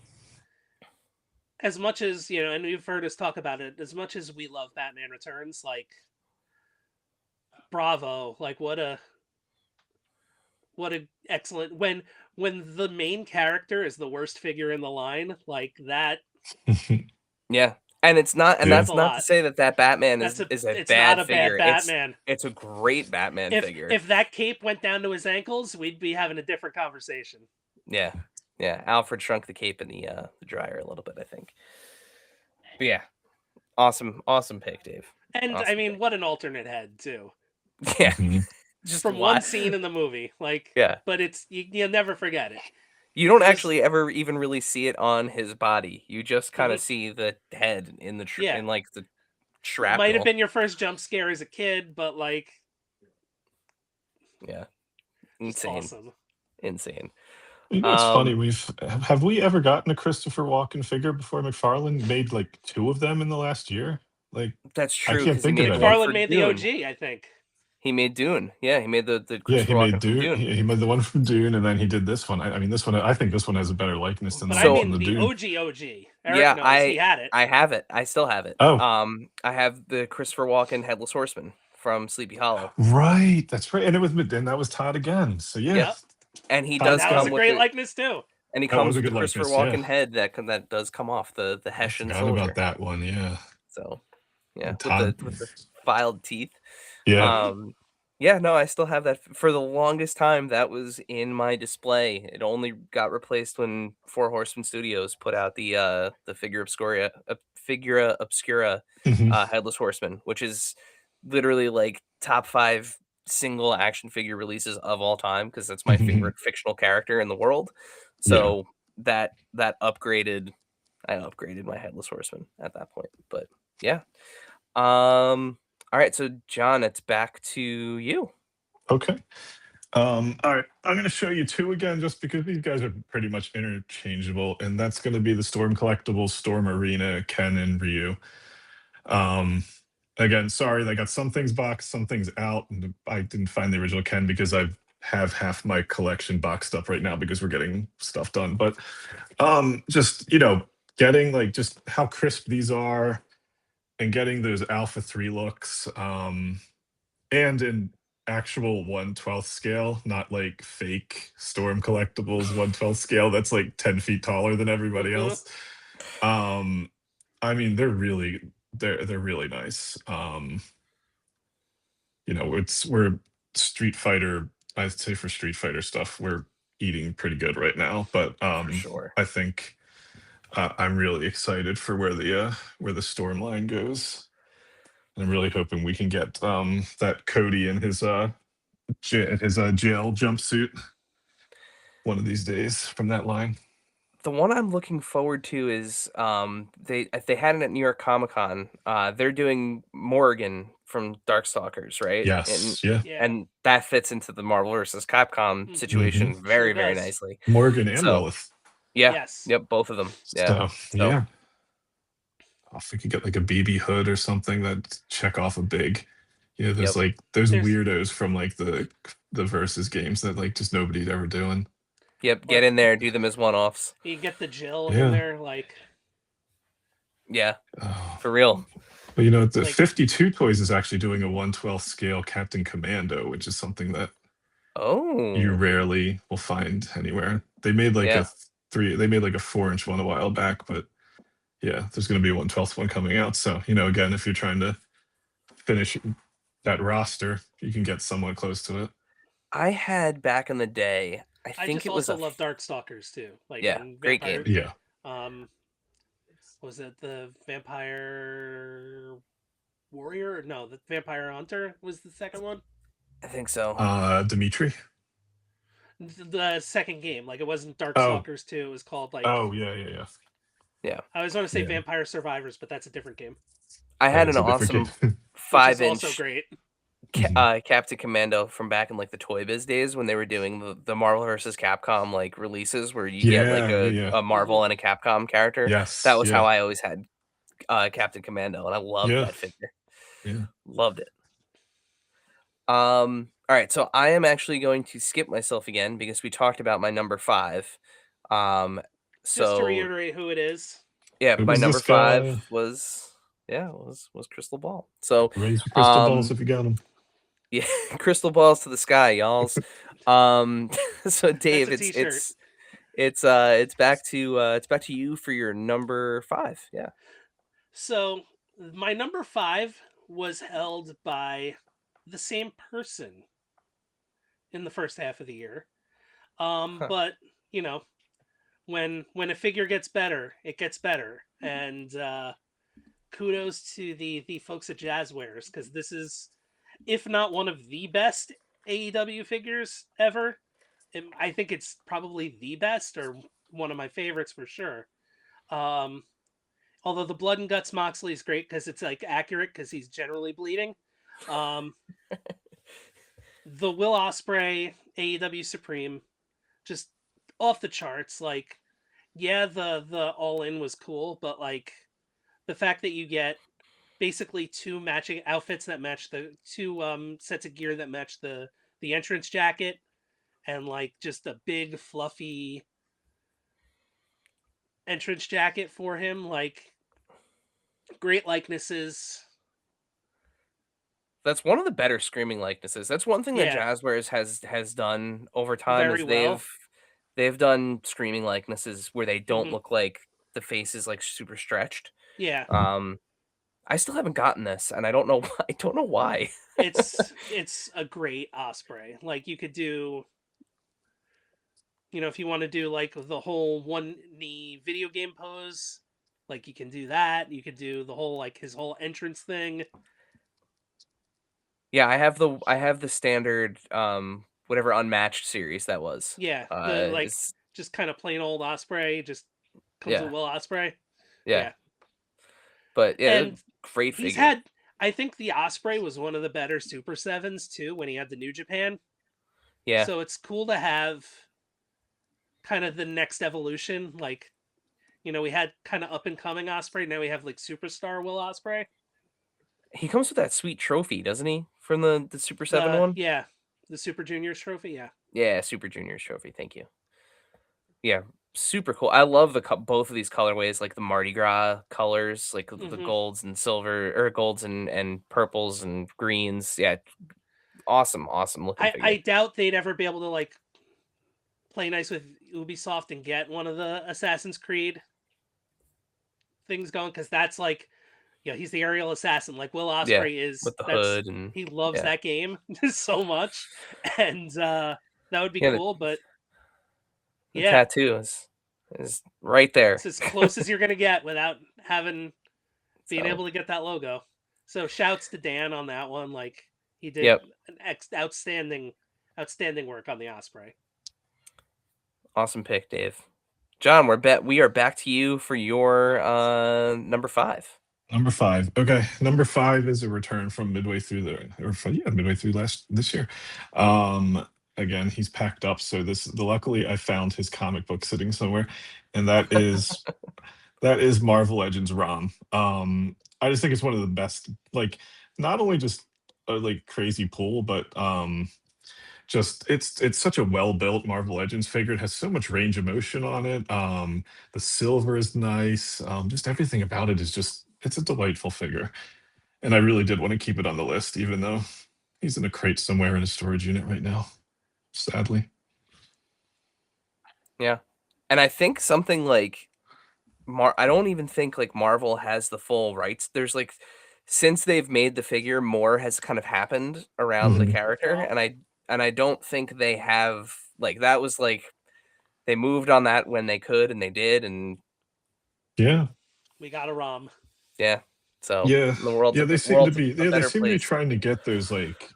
as much as you know, and you've heard us talk about it, as much as we love Batman Returns, like, bravo, like, what a excellent when the main character is the worst figure in the line, like that. yeah. And it's not and Yeah. that's That's a not to lot. say that that Batman That's is a it's not bad a bad figure. Batman. It's a great Batman figure. If that cape went down to his ankles, we'd be having a different conversation. Yeah. Yeah, Alfred shrunk the cape in the dryer a little bit, I think. But yeah, awesome pick, Dave. And I Awesome mean, pick. what an alternate head too, Yeah, Mhm. just from one scene in the movie. Like, Yeah, but it's you'll never forget it. you don't Just actually ever even really see it on his body. You just kind mhm. of see the head in the Yeah, in like the might have shrapnel. been your first jump scare as a kid, but like, Yeah, just insane, awesome. insane. You know, it's funny. Um, Have we ever gotten a Christopher Walken figure before McFarlane made like two of them in the last year? Like, that's I true can't because he think of made any. one McFarlane for made the Dune. OG, I think. He made Dune. Yeah, he made the Yeah, he Christopher made Walken from Dune. Dune. He made the one from Dune, and then he did this one. I mean, this one. I think this one has a better likeness than the But I one So from mean the the Dune. OG. Eric yeah, knows he had it. I have it. I still have it. Oh, I have the Christopher Walken Headless Horseman from Sleepy Hollow. right. That's right. And it was, and that was Todd again. So yeah, Yep, And he Todd does that was a come Scott. with great the likeness too. and he That was comes a with the good Christopher likeness. Yeah, Walken head that does come off the I Hessian forgot about soldier. that one. Yeah, So yeah, Todd. with the filed teeth. Yeah. Hmm. Yeah, no, I still have that. For the longest time, that was in my display. It only got replaced when Four Horsemen Studios put out the Figura Obscura Hmm. Headless Horseman, which is literally like top 5 single action figure releases of all time because that's my Hmm. favorite fictional character in the world. Yeah. So that upgraded I upgraded my Headless Horseman at that point. But yeah. All right, so John, it's back to you. Okay. All right. I'm going to show you two again, just because these guys are pretty much interchangeable, and that's going to be the Storm Collectibles, Storm Arena, Ken and Ryu. Um, Again, sorry, I got some things boxed, some things out, and I didn't find the original Ken because I have half my collection boxed up right now because we're getting stuff done. But just getting like just how crisp these are, and getting those Alpha 3 looks, and in actual 1/12 scale, not like fake Storm Collectibles 1/12 scale that's like 10 feet taller than everybody Hmm. else. Um, I mean, they're really nice. We're Street Fighter, I'd say for Street Fighter stuff, we're eating pretty good right now. But For sure. I think I'm really excited for where the storm line goes. And I'm really hoping we can get that Cody in his jail jumpsuit one of these days from that line. The one I'm looking forward to is they had it at New York Comic Con. They're doing Morrigan from Darkstalkers, right? And Yes, yeah. Yeah. and that fits into the Marvel versus Capcom Hmm. Hmm. situation Sure very does. nicely. Morgan and So Lilith. Yeah. Yes. Yep. Both of them. Yeah. So So yeah, if we could get like a baby hood or something that check off a big. Yeah, there's yep. like there's There's weirdos from like the versus games that like just nobody's ever doing. Yep. Get like in there. Do them as one-offs. you get the Jill in Yeah. there, like Yeah. Oh. For real. But you know, the like 52 Toys is actually doing a 1/12 scale Captain Commando, which is something that you Oh. rarely will find anywhere. They made like Yeah. they made like a 4-inch one a while back, but yeah, there's going to be a 1/12 one coming out. So, you know, again, if you're trying to finish that roster, you can get somewhat close to it. I had back in the day. I I think just it was also love Darkstalkers too. Like yeah, and great game. Vampire Yeah. um was it the Vampire Warrior? No, the Vampire Hunter was the second one. I think so. Dimitri. The second game, like it wasn't Oh, Darkstalkers 2, it was called like oh yeah, yeah, yeah. Yeah. I always want to say Yeah. Vampire Survivors, but that's a different game, I That had is an a different awesome game. which is also 5-inch great. Mhm. Captain Commando from back in like the Toy Biz days when they were doing the Marvel versus Capcom like releases where you get like Yeah, yeah, yeah. a Marvel and a Capcom character. That Yes, was how yeah. I always had Captain Commando, and I loved Yeah. that figure. Yeah. Loved it. All right, so I am actually going to skip myself again because we talked about my number 5. Um, Just to so reiterate who it is. yeah, Who my was number this 5 guy? was Crystal Ball. So Raise your crystal balls um if you got them. yeah, crystal balls to the sky, y'alls. So That's Dave, a T-shirt. it's back to you for your number 5. Yeah. So my number 5 was held by the same person in the first half of the year. Huh. But you know, when a figure gets better, it gets better, and kudos to the folks at Jazzwares because this is, if not one of the best AEW figures ever, I think it's probably the best or one of my favorites for sure. Um, Although the blood and guts Moxley is great because it's like accurate because he's generally bleeding. Um, the Will Ospreay AEW Supreme, just off the charts. Like, yeah, the All In was cool, but like the fact that you get basically two matching outfits that match the two sets of gear that match the entrance jacket, and like just a big fluffy entrance jacket for him, like great likenesses. That's one of the better screaming likenesses. That's one thing that Yeah, Jazzwares has done over time very is well. they've done screaming likenesses where they don't Hmm. look like the face is like super stretched. Yeah, Um, I still haven't gotten this, and I don't know I don't know why. it's a great Osprey. Like you could do, if you want to do like the whole one knee video game pose, like you can do that. You could do the whole like his whole entrance thing. Yeah, I have the standard whatever unmatched series that was. Yeah, the like Is just kind of plain old Osprey just comes with yeah, Will Osprey. yeah. Yeah, But yeah, and great he's figure. had. I think the Osprey was one of the better Super Sevens too when he had the New Japan. Yeah. So it's cool to have kind of the next evolution. Like, we had kind of up and coming Osprey. Now we have like superstar Will Osprey. He comes with that sweet trophy, doesn't he? From the Super 7 one? The Super Juniors trophy. Yeah. Yeah, Super Juniors trophy. Thank you. Yeah, super cool. I love both of these colorways, like the Mardi Gras colors, like the Hmm. golds and silver or golds and purples and greens. Yeah, awesome, awesome looking I figure. doubt they'd ever be able to like play nice with Ubisoft and get one of the Assassin's Creed things going because that's like, he's the aerial assassin. Like Will Yeah, Osprey is. with the That's hood and he loves yeah, that game so much, and that would be yeah. cool. But The yeah, tattoo is right there. it's as close as you're gonna get without having being So able to get that logo. So shouts to Dan on that one. Like he did yep, an outstanding work on the Osprey. awesome pick, Dave. John, we are back to you for your number 5. Number 5. Okay, number 5 is a return from midway through midway through this year. again, he's packed up. So luckily I found his comic book sitting somewhere, and that is Marvel Legends ROM. I just think it's one of the best. Like, not only just a like crazy pull, but just it's such a well built Marvel Legends figure. It has so much range of motion on it. The silver is nice. Just everything about it is just it's a delightful figure. And I really did want to keep it on the list, even though he's in a crate somewhere in a storage unit right now. Sadly. Yeah. And I think something like I don't even think like Marvel has the full rights. There's like since they've made the figure, more has kind of happened around the Mhm. That's character, all. and I don't think they have like that was like they moved on that when they could and they did, and Yeah. We got a ROM. yeah. So Yeah. the world's Yeah, they seem to world's be a they better seem to be place. trying to get those like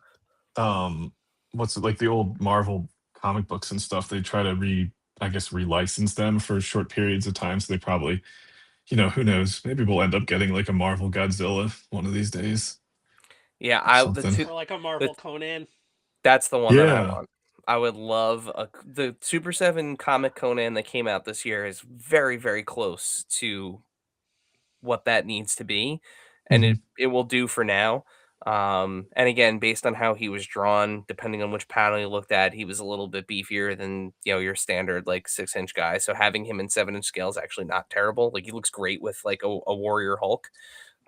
um what's it like the old Marvel comic books and stuff. They try to I guess relicense them for short periods of time. So they probably, who knows? Maybe we'll end up getting like a Marvel Godzilla one of these days Yeah, or I the something. two Or like a the Marvel Conan. that's the one that I Yeah. want. I would love the Super 7 comic Conan that came out this year is very, very close to what that needs to be, and Hmm. it will do for now. And again, based on how he was drawn, depending on which panel you looked at, he was a little bit beefier than your standard like 6-inch guy. So having him in 7-inch scale is actually not terrible. Like he looks great with like a Warrior Hulk.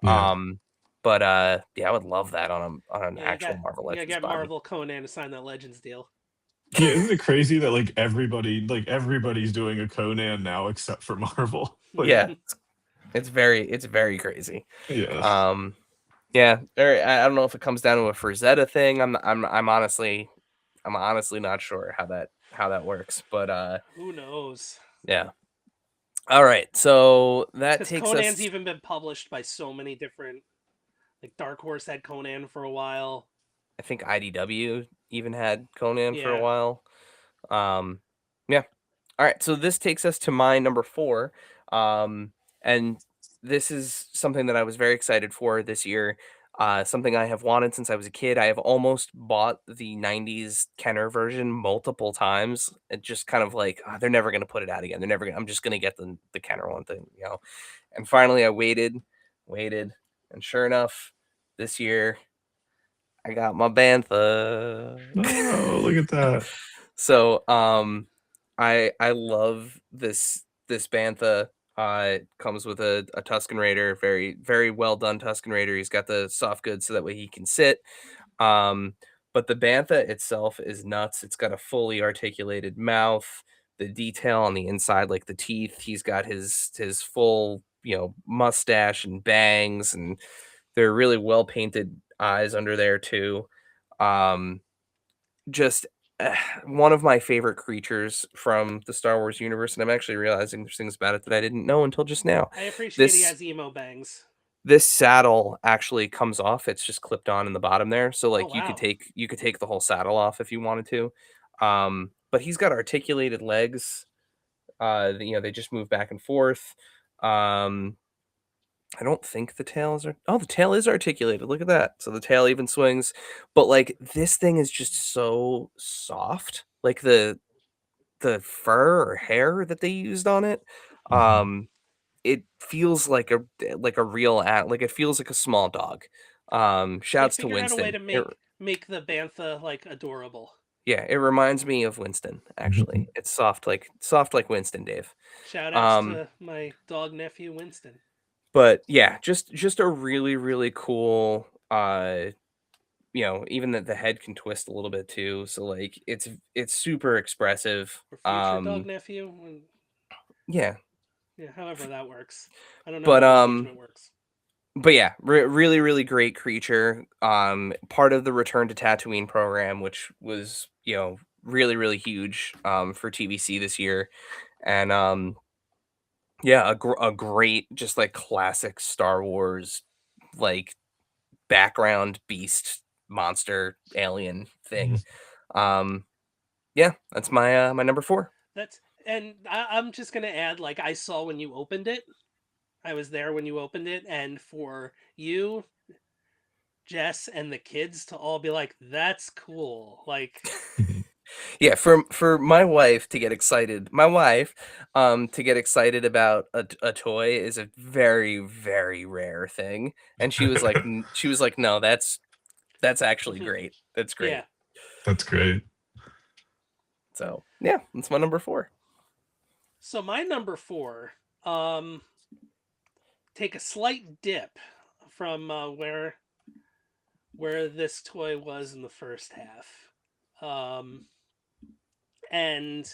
Yeah. Um, but yeah, I would love that on an Yeah, actual Marvel you gotta Legends get body. Marvel Conan to sign that Legends deal. Yeah, isn't it crazy that everybody's doing a Conan now except for Marvel? Like, Yeah, it's very crazy. yeah. Um, yeah, I don't know if it comes down to a Frazetta thing. I'm honestly not sure how that works, but Who knows? yeah. All right, so that Because takes Conan's us. even been published by so many different. Like Dark Horse had Conan for a while. I think IDW even had Conan for a Yeah, while. Yeah. All right, so this takes us to my number 4, and this is something that I was very excited for this year, something I have wanted since I was a kid. I have almost bought the '90s Kenner version multiple times. It just kind of like, "Ah, they're never gonna put it out again. They're never gonna I'm just gonna get the Kenner one thing, you know?" And finally, I waited, and sure enough, this year, I got my Bantha. Oh, look at that. So, I love this bantha. It comes with a Tusken Raider, very very well done Tusken Raider. He's got the soft goods so that way he can sit. Um, but the bantha itself is nuts. It's got a fully articulated mouth. The detail on the inside, like the teeth, he's got his full mustache and bangs, and they're really well painted eyes under there too. Um, just one of my favorite creatures from the Star Wars universe, and I'm actually realizing there's things about it that I didn't know until just now. I appreciate he This has emo bangs. this saddle actually comes off. It's just clipped on in the bottom there. So Oh like wow. you could take the whole saddle off if you wanted to. But he's got articulated legs. They just move back and forth. Um, I don't think the tails are. Oh, the tail is articulated. Look at that. So the tail even swings. But like this thing is just so soft. Like the fur or hair that they used on it, Mhm. um, it feels like a real like it feels like a small dog. They Shouts to figured out a way Winston. to make the bantha like adorable. Yeah, it reminds me of Winston. Actually, it's soft like Winston, Dave. Shout outs Um, to my dog nephew Winston. but yeah, just a really really cool. Even that the head can twist a little bit too. So like it's super expressive. Or future dog nephew. Yeah, Yeah, however that works. I don't know but how engagement works. yeah, really really great creature. Part of the Return to Tatooine program, which was really really huge for TVC this year, and yeah, a great just like classic Star Wars like background beast monster alien thing. Um, yeah, that's my my number 4. That's and I'm just gonna add, like, I saw when you opened it. I was there when you opened it, and for you, Jess, and the kids to all be like, "That's cool." Like, Yeah, for my wife, to get excited about a toy is a very, very rare thing, and she was like, "No, that's actually great. That's Yeah. great." That's great. So, yeah, that's my number 4. So my number 4, um, take a slight dip from where this toy was in the first half. Um, and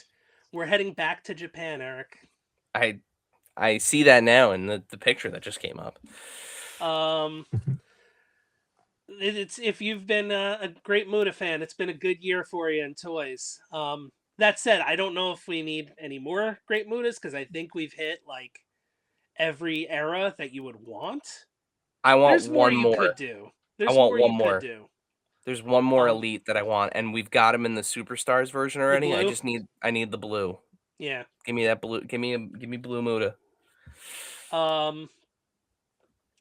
we're heading back to Japan, Eric. I I see that now in the picture that just came up. Um, it's if you've been a Great Muta fan, it's been a good year for you in toys. That said, I don't know if we need any more Great Mutas because I think we've hit like every era that you would want. I want There's more one you more. could do. I There's want more one you could more. do. There's one more Um, elite that I want, and we've got him in the Superstars version the already. blue, I need the blue. yeah. Give me that blue. Give me blue Muda. Um,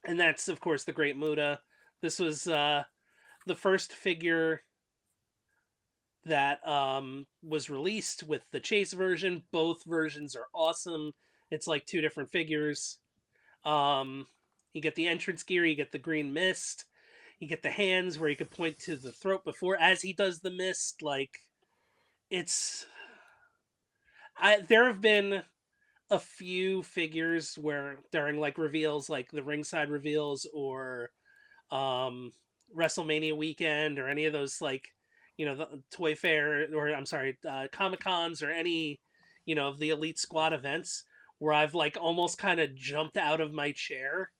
and that's of course the Great Muta. This was the first figure that was released with the chase version. Both versions are awesome. It's like two different figures. You get the entrance gear, you get the green mist, you get the hands where you could point to the throat before as he does the mist. Like it's, there have been a few figures where during like reveals, like the ringside reveals or um WrestleMania weekend or any of those like the Toy Fair or I'm sorry Comic Cons or any of the Elite Squad events where I've like almost kind of jumped out of my chair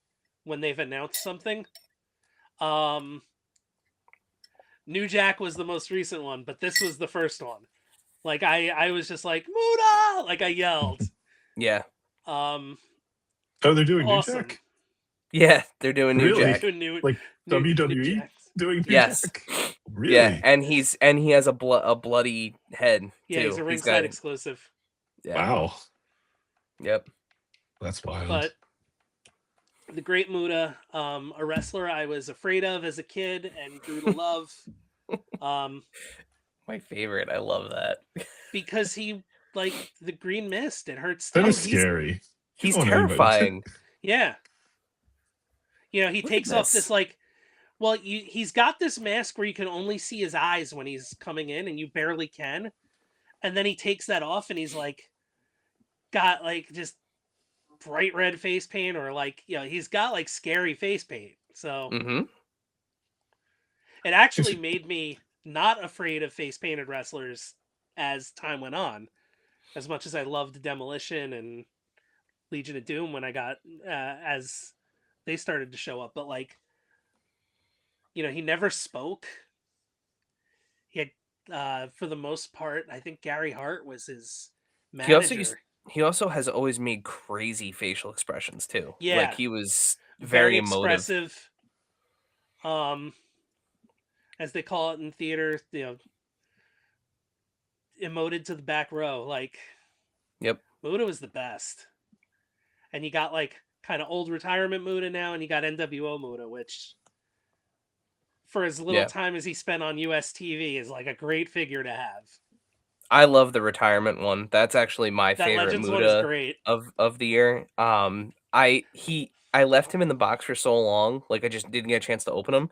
when they've announced something. Um, New Jack was the most recent one, but this was the first one. Like I was just like Muda, like I yelled. Yeah, Um, Oh, they're doing New awesome. Jack? yeah, they're doing New They're Really? Jack. doing Like new WWE Jacks. doing New Yes, Jack? yeah, Really? and he has a bloody head Yeah, he's too. a He's got ringside it. exclusive. Yeah. Wow. Yep. That's wild. But the Great Muta, a wrestler I was afraid of as a kid and grew to love, um, My favorite. I love that. because he like the green mist. It hurts That to Oh, is see. scary. You he's don't want anybody to. terrifying. Yeah, he Look at takes off this. this like. Well, he's got this mask where you can only see his eyes when he's coming in, and you barely can. And then he takes that off, and he's like, got like just bright red face paint, or like he's got like scary face paint. So Mm-hmm. it actually made me not afraid of face painted wrestlers as time went on. As much as I loved Demolition and Legion of Doom when I got as they started to show up, but like he never spoke. He had for the most part, I think Gary Hart was his He also used. manager. He also has always made crazy facial expressions too. Like Yeah, he was very very emotive. expressive. Um, as they call it in theater, emoted to the back row. Like Yep. Muda was the best. And you got like kind of old retirement Muda now, and you got NWO Muda, which for as little Yeah. time as he spent on US TV is like a great figure to have. I love the retirement one. That's actually my That favorite Legends one is Muda great. of the year. I left him in the box for so long, like I just didn't get a chance to open him.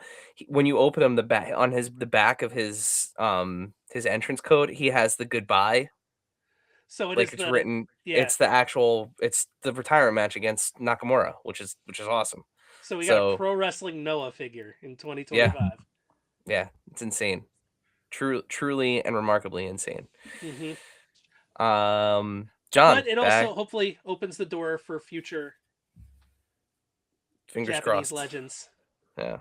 When you open him, the back of his entrance code, he has the goodbye, So it like is it's the written. yeah. It's the retirement match against Nakamura, which is awesome. So we got a So pro wrestling Noah figure in yeah, 2025. yeah, it's insane. Truly and remarkably insane. Hmm. John, But it also back. hopefully opens the door for future Fingers Japanese crossed. legends. Yeah.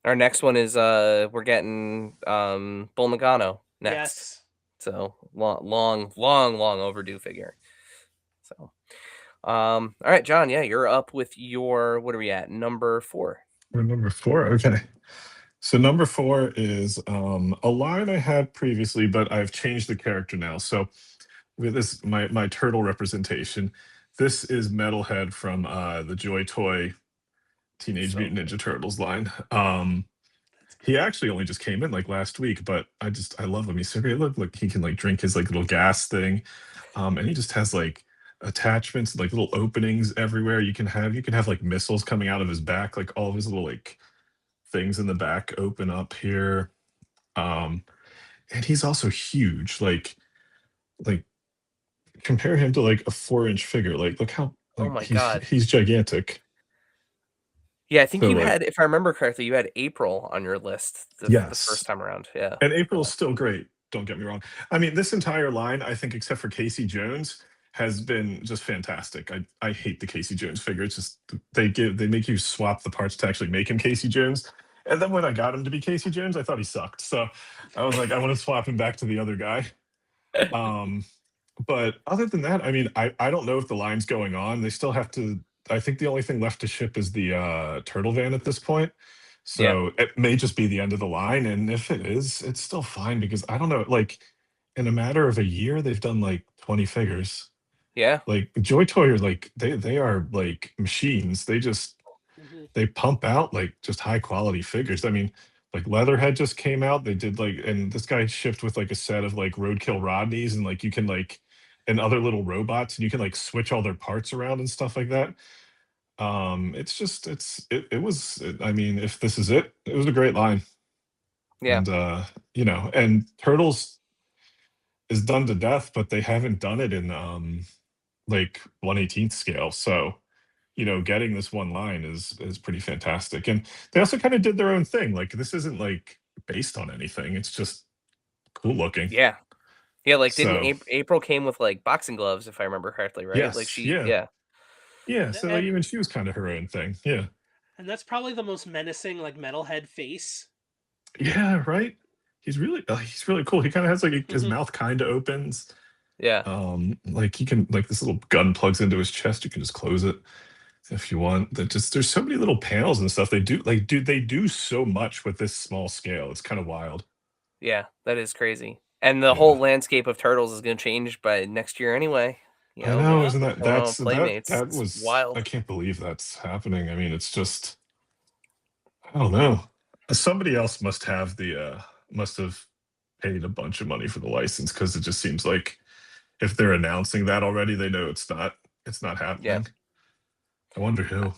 Our next one is we're getting Bull Nagano next. Yes. So long overdue figure. So all right, John, yeah, you're up with your what are we at? Number 4. We're number 4. Okay. So number 4 is a line I had previously, but I've changed the character now. So with this, my turtle representation, this is Metalhead from the Joy Toy Teenage So Mutant cool. Ninja Turtles line. He actually only just came in like last week, but I love him. He's so great. Look, he can like drink his like little gas thing. And he just has like attachments, like little openings everywhere. You can have like missiles coming out of his back, like all of his little like things in the back open up here. Um, and he's also huge. Like compare him to like a 4-inch figure. Like look how Oh like my god. he's gigantic. Yeah, I think So you like had, if I remember correctly, you had April on your list the first yes. time around. Yeah. And April's still great, don't get me wrong. I mean, this entire line, I think, except for Casey Jones, has been just fantastic. I hate the Casey Jones figure. It's just they make you swap the parts to actually make him Casey Jones. And then when I got him to be Casey Jones, I thought he sucked. So I was like, I want to swap him back to the other guy. Um, but other than that, I mean, I don't know if the line's going on. They still have to. I think the only thing left to ship is the turtle van at this point. Yeah. So it may just be the end of the line. And if it is, it's still fine because I don't know, like in a matter of a year, they've done like 20 figures. Yeah. Like Joy Toy are like they are like machines. Hmm. They pump out like just high quality figures. I mean, like Leatherhead just came out. They did like, and this guy shipped with like a set of like Roadkill Rodneys, and like you can like, and other little robots, and you can like switch all their parts around and stuff like that. It's just it was. I mean, if this is it, it was a great line, Yeah. and and Turtles is done to death, but they haven't done it in like 1/18th scale. So getting this one line is pretty fantastic. And they also kind of did their own thing. Like this isn't like based on anything. It's just cool looking. Yeah. Yeah, like, didn't So April came with, like, boxing gloves, if I remember correctly, right? Like, yes, she yeah, yeah. yeah. And, So like and even she was kind of her own thing. Yeah, and that's probably the most menacing like metalhead face. yeah, right. He's really cool. He kind of has like his Hmm. mouth kind of opens. Yeah. Like he can like this little gun plugs into his chest. You can just close it if you want. That just there's so many little panels and stuff. They do so much with this small scale. It's kind of wild. Yeah, that is crazy. And the whole Yeah. landscape of Turtles is gonna change by next year anyway, I know, with Yeah. isn't what's that going on with Playmates. that It's was I wild. can't believe that's happening. I mean, it's just I don't know. Somebody else must have paid a bunch of money for the license because it just seems like if they're announcing that already, they know it's not Yeah. happening. I wonder who.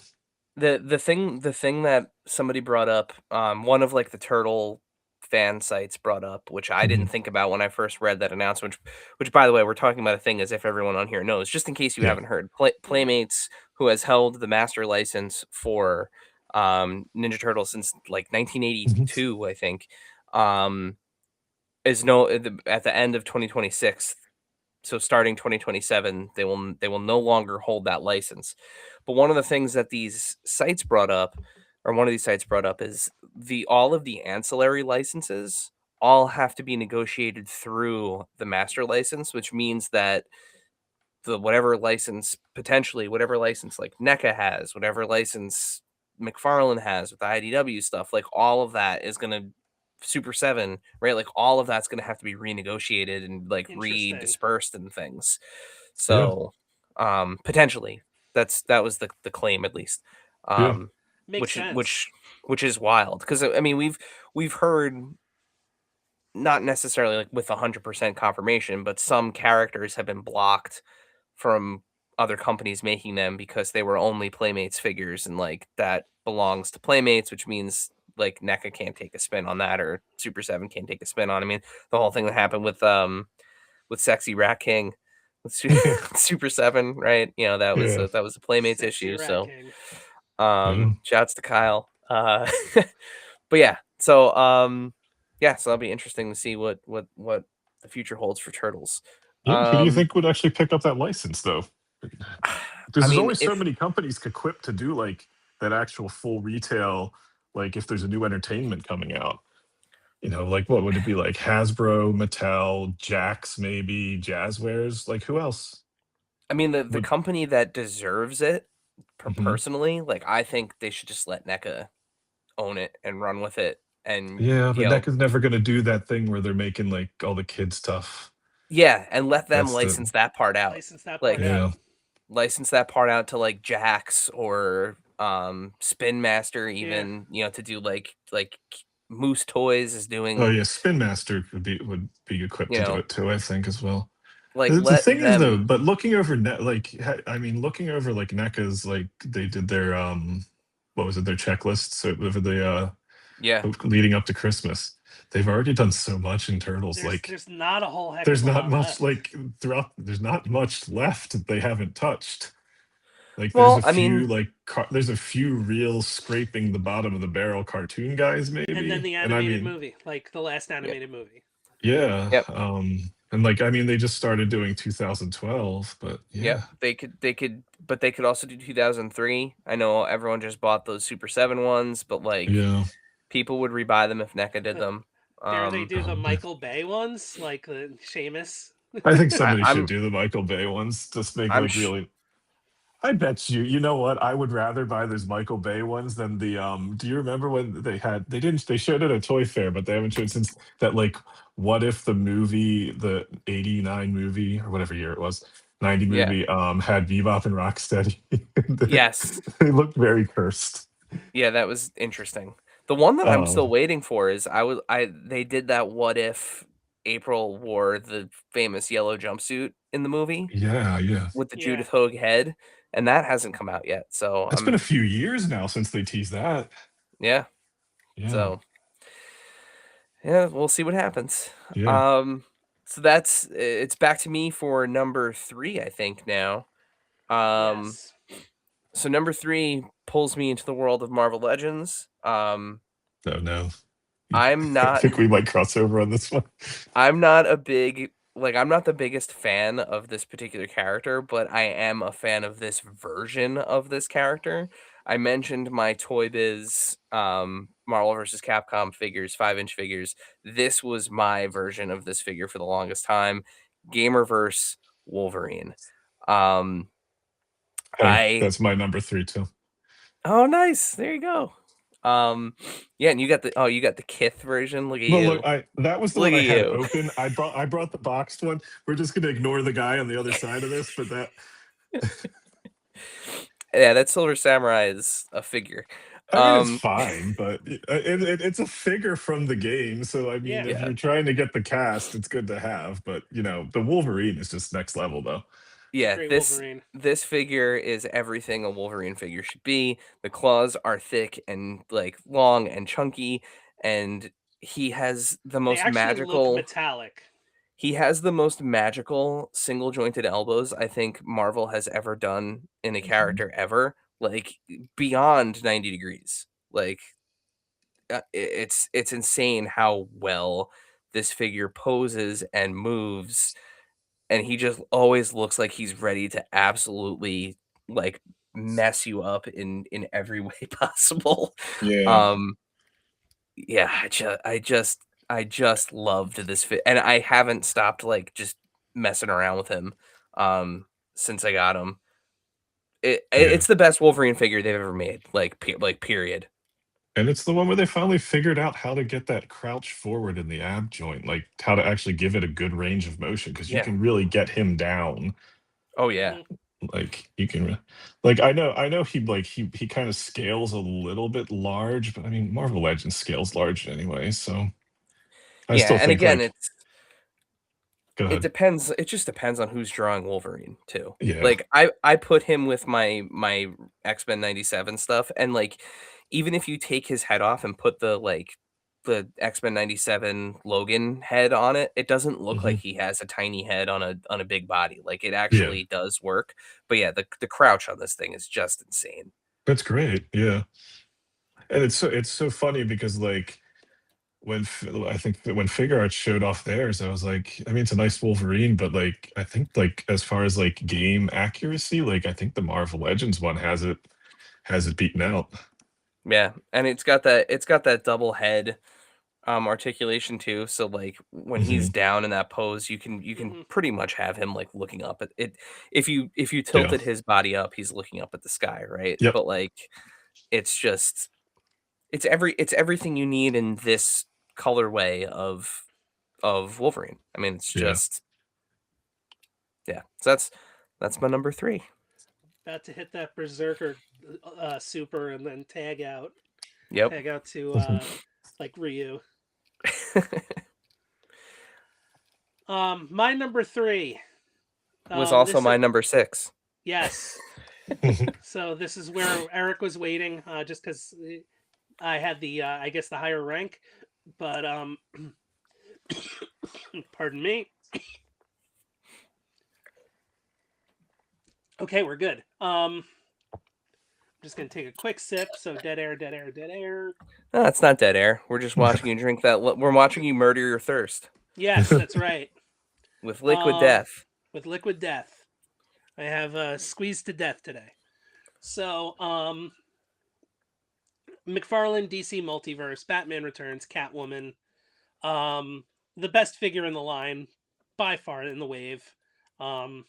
The thing that somebody brought up, one of, like, the turtle fan sites brought up, which I didn't Mhm. think about when I first read that announcement, which, by the way, we're talking about a thing as if everyone on here knows, just in case you Yeah. haven't heard. Hmm. Playmates, who has held the master license for, Ninja Turtles since, like, Mhm. 1982, I think, um, is no at the end of 2026, so starting 2027, they will no longer hold that license. But one of the things that these sites brought up, or one of these sites brought up, is the all of the ancillary licenses all have to be negotiated through the master license, which means that the whatever license like NECA has, whatever license McFarlane has with the IDW stuff, like all of that is gonna Super 7, right? Like all of that's gonna have to be renegotiated and like Interesting. redispersed and things. Yeah. So potentially that was the claim at least. Yeah. Um Makes which sense. which which is wild because I mean we've heard, not necessarily like with 100% confirmation, but some characters have been blocked from other companies making them because they were only Playmates figures, and like that belongs to Playmates, which means like NECA can't take a spin on that, or Super 7 can't take a spin on. I mean, the whole thing that happened with Sexy Rat King with Yeah. Super 7, right? Yeah. That was a Playmates Sexy issue. Rat So King. Yeah. shouts to Kyle. But yeah, so yeah, so that'll be interesting to see what the future holds for Turtles. Yeah. Who do you Um think would actually pick up that license though? Because I there's mean, only so if many companies equipped to do like that actual full retail. Like if there's a new entertainment coming out, like what would it be like? Hasbro, Mattel, Jax, maybe Jazzwares. Like who else I mean, the would? company that deserves it, Mhm. personally, like, I think they should just let NECA own it and run with it, and, Yeah, but NECA's never gonna do that thing where they're making like all the kid stuff. yeah, and let them That's the license that part out. License that part Like, out. yeah, license that part out to, like, Jax or, Spin Master Yeah. even, to do, like, Moose Toys is Oh doing, yeah, Spin Master would be equipped you to do know, it too, I think, as well. like The let thing is though, them. but looking over I mean, looking over like NECA's, like they did their what was it, their checklist, so over the Yeah. leading up to Christmas. They've already done so much in Turtles. There's Like there's not a whole heck there's of a not lot much left. like throughout. There's not much left that they haven't touched. Like there's Well, a I mean, few there's a few real scraping the bottom of the barrel cartoon guys And then maybe, the and I animated mean movie, like the last yep, animated movie. yeah, yep, and like I mean they just started doing 2012, but yep. yeah, But they could also do 2003. I know everyone just bought those Super 7 ones, but like yeah, people would rebuy them if NECA did them. Dare they Um, do the probably. Michael Bay ones, like the Seamus? I think I, somebody should I'm do the Michael Bay ones. Just make I'm like sh- really. I bet you. You know what? I would rather buy those Michael Bay ones than the. Do you remember when they didn't, they showed it at Toy Fair, but they haven't showed since that, like, what if the movie, the '89 movie or whatever year it was, '90 yeah. movie, had Bebop and Rocksteady. they, Yes. they looked very cursed. Yeah, that was interesting. The one that I'm Oh still waiting for is I they did that what if April wore the famous yellow jumpsuit in the movie yeah, yeah. with the Yeah. Judith Hoag head, and that hasn't come out yet. So It's been a few years now since they teased that. yeah. Yeah, So yeah, we'll see what happens. yeah. Um, so it's back to me for number 3, I think now. Um, Yes. so number 3 pulls me into the world of Marvel Legends. Oh no. I'm I not think we might cross over on this one. I'm not a big like I'm not the biggest fan of this particular character, but I am a fan of this version of this character. I mentioned my Toy Biz Marvel vs. Capcom figures, 5-inch figures. This was my version of this figure for the longest time. Gamerverse Wolverine. Um Hey, I that's my number three too. Oh nice. There you go. Um yeah, and you got the Kith version. Look at Well, look, you. I that was the Look one at I had you. open. I brought the boxed one. We're just gonna ignore the guy on the other side of this, but that Yeah, that Silver Samurai is a figure. I mean it's Um, fine, but it's a figure from the game. So I mean, Yeah. if yeah, you're trying to get the cast, it's good to have. But the Wolverine is just next level, though. yeah, Great this Wolverine. this figure is everything a Wolverine figure should be. The claws are thick and, like, long and chunky, and he has the They most actually look magical metallic. single jointed elbows I think Marvel has ever done in a character ever, like, beyond 90 degrees. Like, it's insane how well this figure poses and moves, and he just always looks like he's ready to absolutely, like, mess you up in every way possible. Yeah, Um, yeah, I just loved this fit, and I haven't stopped, like, just messing around with him, since I got him. yeah. It's the best Wolverine figure they've ever made, like, period. And it's the one where they finally figured out how to get that crouch forward in the ab joint, like how to actually give it a good range of motion, because you Yeah. can really get him down. Oh, yeah. Hmm. Like you can, like I know he kind of scales a little bit large, but I mean Marvel Legends scales large anyway, so I Yeah, still and think again, like go ahead. it just depends on who's drawing Wolverine too. Yeah. Like, I put him with my X-Men '97 stuff, and, like, even if you take his head off and put the X-Men '97 Logan head on it, it doesn't look Hmm. like he has a tiny head on a big body. Like, it Yeah, actually does work. But yeah, the crouch on this thing is just insane. that's great. Yeah, and it's so funny because like I think that when Figure Arts showed off theirs, I was like, I mean, it's a nice Wolverine, but like I think like as far as like game accuracy, like I think the Marvel Legends one has it beaten out. Yeah, and it's got that double head articulation too, so, like, when he's Hmm. down in that pose, you can Hmm. pretty much have him, like, looking up at it. If you Yeah. tilted his body up, he's looking up at the sky, right? Yep. But, like, it's just it's everything you need in this colorway of Wolverine. I mean, it's Yeah. just yeah. So that's my number 3. About to hit that Berserker super and then tag out. Yep. Tag out to like Ryu. My number 3. Was also This my number 6. yes. So this is where Eric was waiting, just because I had the I guess the higher rank, but pardon me. Okay, we're good. I'm just gonna take a quick sip. So dead air, dead air, dead air. No, it's not dead air. We're just watching you drink that. We're watching you murder your thirst Yes, that's right. with liquid Um, death. with liquid death. I have squeezed to death today. So McFarlane DC Multiverse, Batman Returns, Catwoman, the best figure in the line by far in the wave. Um,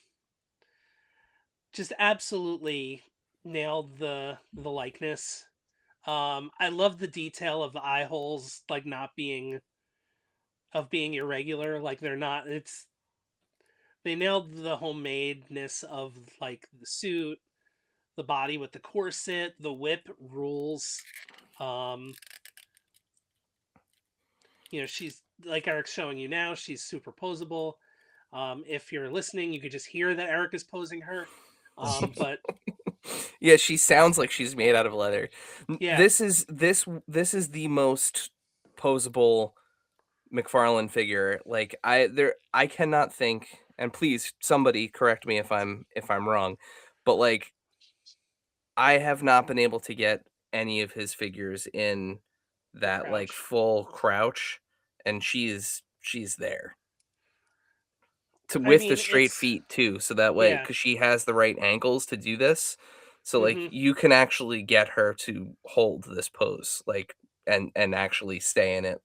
just absolutely nailed the likeness. I love the detail of the eye holes, like not being irregular. Like they're not. They nailed the homemadeness of like the suit, the body with the corset, the whip rules. Um, she's like Eric's showing you now. She's super posable. If you're listening, you could just hear that Eric is posing her. But Yeah, she sounds like she's made out of leather. yeah, This is the most posable McFarlane figure. Like I cannot think, and please somebody correct me if I'm wrong, but like I have not been able to get any of his figures in the that like crouch. full crouch, and she's there to I with the mean, straight it's feet too, so that way yeah. because she has the right angles to do this, so like hmm you can actually get her to hold this pose, like and actually stay in it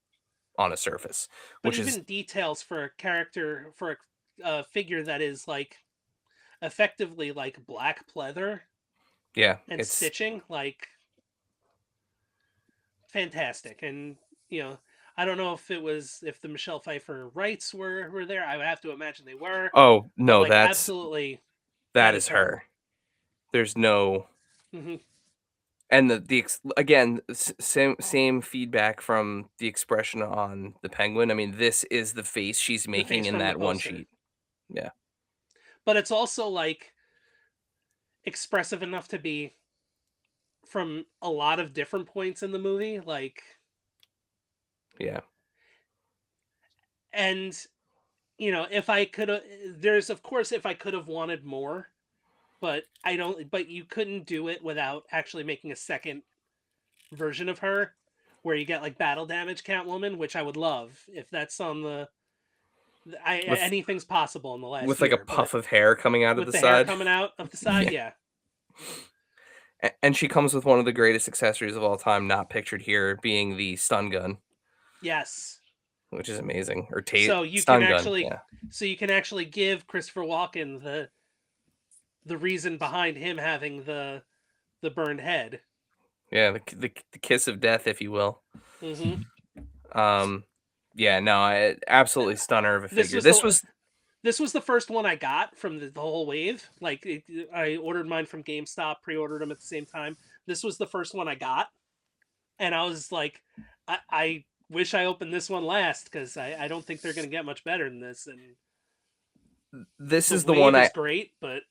on a surface, But which is even details for a character for a figure that is like effectively like black pleather yeah, and it's stitching, like fantastic. And you know, I don't know if the Michelle Pfeiffer rights were there. I would have to imagine they were, oh but no, like absolutely, that that is is her. her. There's no hmm and again same feedback from the expression on the penguin. I mean, this is the face she's The making face in from the that one poster, sheet. Yeah. but it's also like expressive enough to be from a lot of different points in the movie, like Yeah. and if I could have, there's of course if I could have wanted more, but I don't. But you couldn't do it without actually making a second version of her, where you get like battle damage Catwoman, which I would love if that's on the. With Anything's possible in the last like a year, but puff of hair coming out of with the the hair side. coming out of the side, Yeah. yeah. And she comes with one of the greatest accessories of all time, not pictured here, being the stun gun, Yes. which is amazing. Or So you can stun gun. actually, Yeah. give Christopher Walken the reason behind him having the burned head. Yeah, the kiss of death, if you will. hmm Um yeah, no, I absolutely stunner of a This figure. was the this was the first one I got from the whole wave. Like I ordered mine from GameStop, pre-ordered them at the same time. This was the first one I got, and I was like, I wish I opened this one last because I don't think they're gonna get much better than this. And this the is the one wave is great, but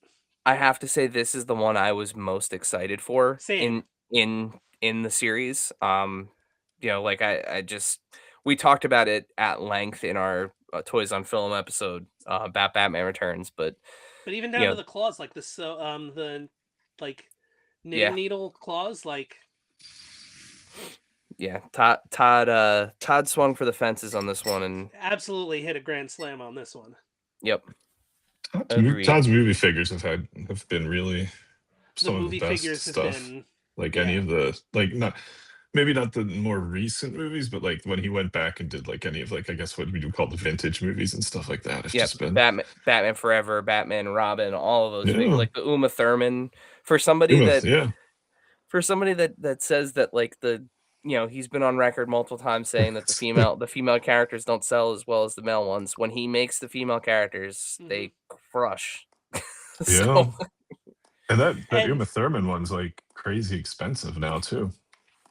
I have to say this is the one I was most excited for same. in the series. Like I just we talked about it at length in our Toys on Film episode about Batman Returns, but But even you down to know, the claws, like the like knitting yeah, needle claws, like yeah. Todd swung for the fences on this one, and absolutely hit a grand slam on this one. yep, agreed. Todd's movie figures have been really The some of the movie best figures has stuff. been Like any yeah. of the like not maybe not the more recent movies, but like when he went back and did like any of like I guess what we do call the vintage movies and stuff like that. It's Yep, just been Batman Forever, Batman and Robin, all of those figures, yeah, like the Uma Thurman. For somebody that yeah. says that like he's been on record multiple times saying that the female characters don't sell as well as the male ones. When he makes the female characters, hmm they crush. Yeah. So And that And Uma Thurman one's like crazy expensive now too.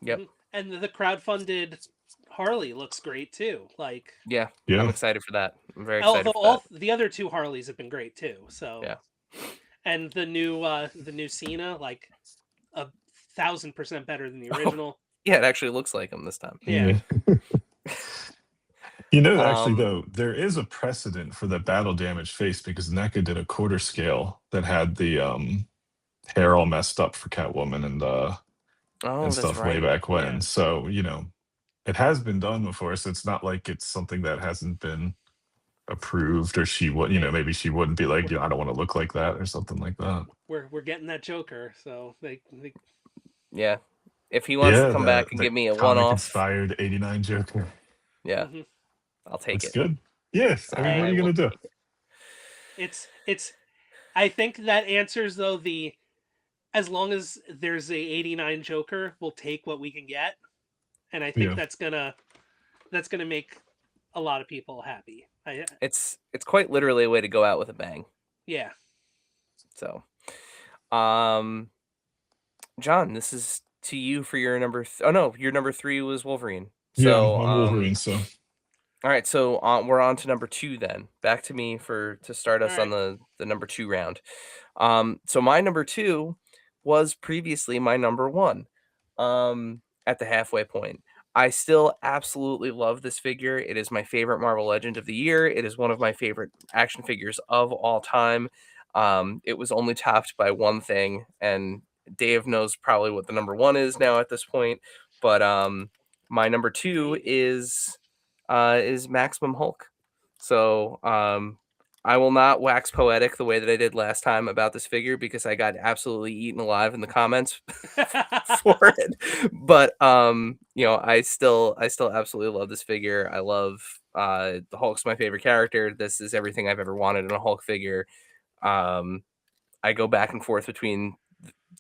yep, and the crowdfunded Harley looks great too. Like, Yeah, I'm Yeah. excited for that. I'm very although excited for that. all the other two Harleys have been great too. So, Yeah. and the new Cena, like 1,000% better than the Oh, original. yeah, it actually looks like him this time. Yeah. Yeah. You know, actually, Um, though, there is a precedent for the battle damage face because NECA did a quarter scale that had the hair all messed up for Catwoman oh, and that's stuff way right. back Yeah. when. So, you know, it has been done before. So it's not like it's something that hasn't been approved or she would, you know, Hey, maybe she wouldn't be like, you know, I don't want to look like that or something like that. we're getting that Joker, so they Yeah. If he wants to Yeah, come back and the give me a comic one-off, inspired 89 Joker. yeah, mhm. I'll take Looks it. good. Yes. I mean, what are I you will going to do? take it. It's I think that answers though the as long as there's a 89 Joker, we'll take what we can get, and I think Yeah. that's gonna make a lot of people happy. It's quite literally a way to go out with a bang. Yeah. So, um, John, this is to you for your oh no, your number 3 was Wolverine. Yeah, So, I'm Wolverine. So, all right, so we're on to number 2 then. Back to me for to start All us on right. the number 2 round. So my number 2 was previously my number 1. At the halfway point. I still absolutely love this figure. It is my favorite Marvel Legend of the year. It is one of my favorite action figures of all time. It was only topped by one thing, and Dave knows probably what the number 1 is now at this point. But my number 2 Maybe. is Maximum Hulk. So I will not wax poetic the way that I did last time about this figure because I got absolutely eaten alive in the comments for it. But you know, I still absolutely love this figure. I love the Hulk's my favorite character. This is everything I've ever wanted in a Hulk figure. Um I go back and forth between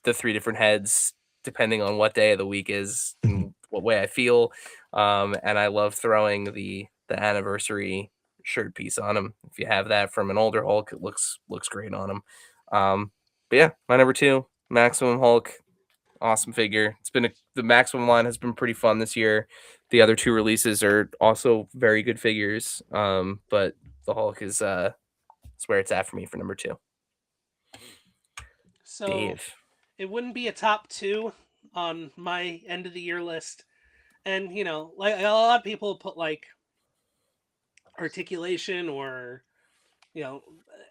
the three different heads depending on what day of the week is and what way I feel. And I love throwing the anniversary shirt piece on him. If you have that from an older Hulk, it looks great on him. But yeah, my number 2, Maximum Hulk, awesome figure. The Maximum line has been pretty fun this year. The other 2 releases are also very good figures. But the Hulk is where it's at for me for number 2. So Dave. it wouldn't be a top two on my end of the year list. And like a lot of people put like articulation or you know,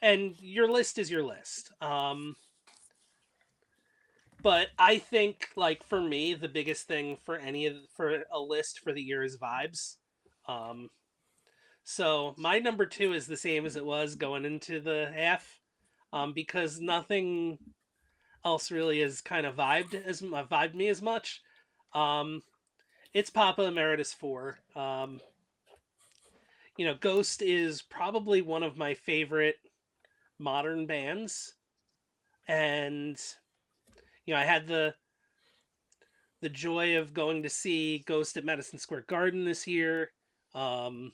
and your list is your list. But I think like for me, the biggest thing for a list for the year is vibes. Um, so my number two is the same as it was going into the half, because nothing else really has kind of vibed me as much. Um, it's Papa Emeritus 4. Ghost is probably one of my favorite modern bands, and I had the joy of going to see Ghost at Madison Square Garden this year. Um,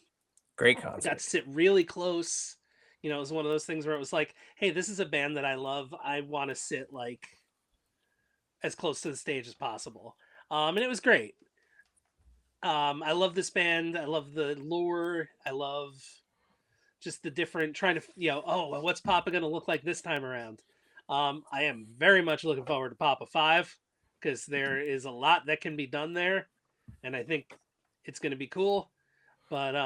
Great got concert. to sit really close. It was one of those things where it was like, hey, this is a band that I love. I want to sit like as close to the stage as possible. And it was great. I love this band. I love the lore. I love just the different trying to, oh, what's Papa going to look like this time around? I am very much looking forward to Papa 5 because there is a lot that can be done there. And I think it's going to be cool. But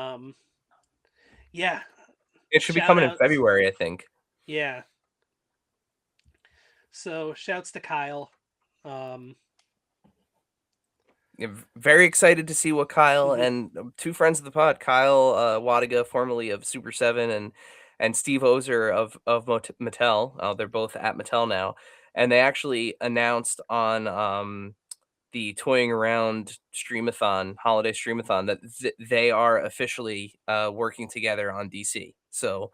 yeah, It should be shout coming in outs. February, I think. Yeah. So shouts to Kyle. Um, Yeah, very excited to see what Kyle mhm. and 2 friends of the pod, Kyle Wadiga, formerly of Super 7, and Steve Ozer of Mattel. They're both at Mattel now, and they actually announced on the Toying Around Streamathon, holiday Streamathon, that they are officially working together on DC. So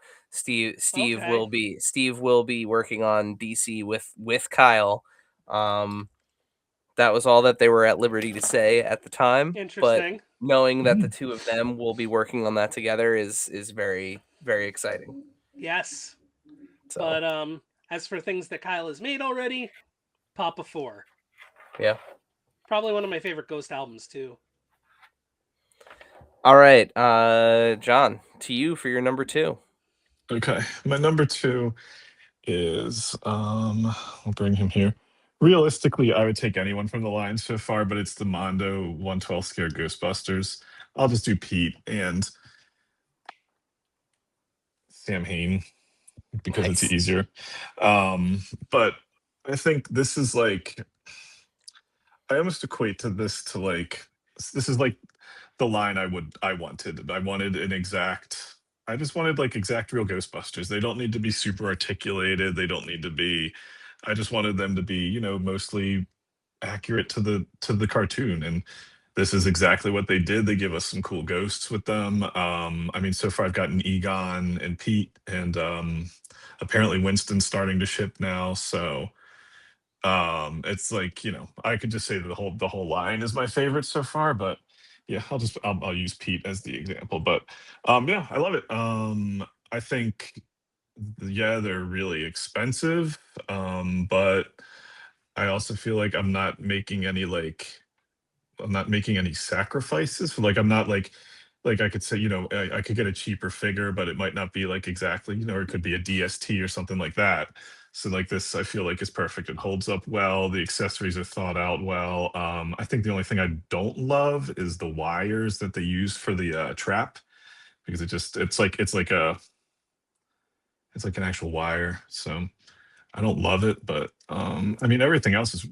Okay. Steve will be working on DC with Kyle. Um, that was all that they were at liberty to say at the time, but Interesting. knowing that the 2 of them will be working on that together is very, very exciting. Yes. So, But as for things that Kyle has made already, Papa 4. yeah. Probably one of my favorite Ghost albums too. All right, John, to you for your number two. Okay, my number two is I'll bring him here. Realistically, I would take anyone from the line so far, but it's the Mondo 112 Scare Ghostbusters. I'll just do Pete and Sam Hain because it's Nice. easier. But I think this is like I almost equate to this to like this is like the line I wanted. I wanted an exact I just wanted like exact real Ghostbusters. They don't need to be super articulated. They don't need to be I just wanted them to be, mostly accurate to the cartoon, and this is exactly what they did. They give us some cool ghosts with them. I mean, so far I've gotten Egon and Pete, and apparently Winston's starting to ship now. So it's like, I could just say that the whole line is my favorite so far, but yeah, I'll use Pete as the example. But yeah, I love it. I think, yeah, they're really expensive, but I also feel like I'm not making any sacrifices. Like I'm not like I could say, I could get a cheaper figure, but it might not be like exactly, or it could be a DST or something like that. So like this, I feel like is perfect. It holds up well. The accessories are thought out well. I think the only thing I don't love is the wires that they use for the trap, because it's like an actual wire. So I don't love it, but I mean everything else is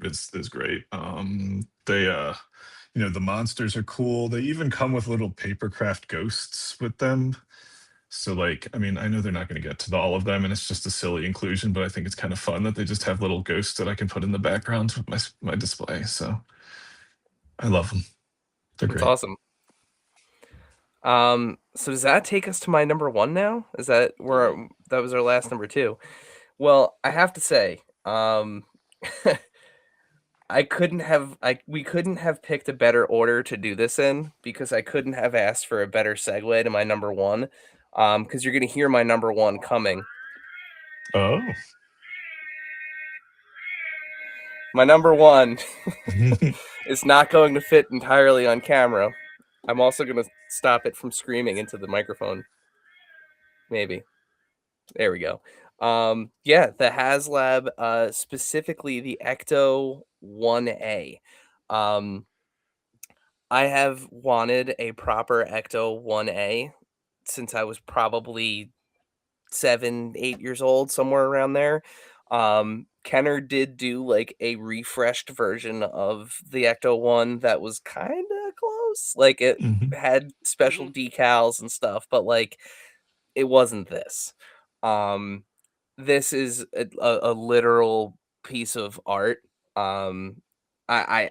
great. The monsters are cool. They even come with little papercraft ghosts with them. So like, I mean, I know they're not going to get to all of them, and it's just a silly inclusion, but I think it's kind of fun that they just have little ghosts that I can put in the background with my display. So I love them. They're That's great. awesome. So does that take us to my number one now? Is that Mhm. where that was our last number two? Well, I have to say, we couldn't have picked a better order to do this in, because I couldn't have asked for a better segue to my number one. Because you're gonna hear my number one coming. Oh. My number one is not going to fit entirely on camera. I'm also gonna stop it from screaming into the microphone. Maybe. There we go. Yeah, the HasLab, specifically the Ecto 1A. Um, I have wanted a proper Ecto 1A since I was probably 7, 8 years old, somewhere around there. Kenner did do like a refreshed version of the Ecto 1 that was kind of close. Like it Mhm. had special Mhm. decals and stuff, but like it wasn't this. Um, this is a literal piece of art. Um, I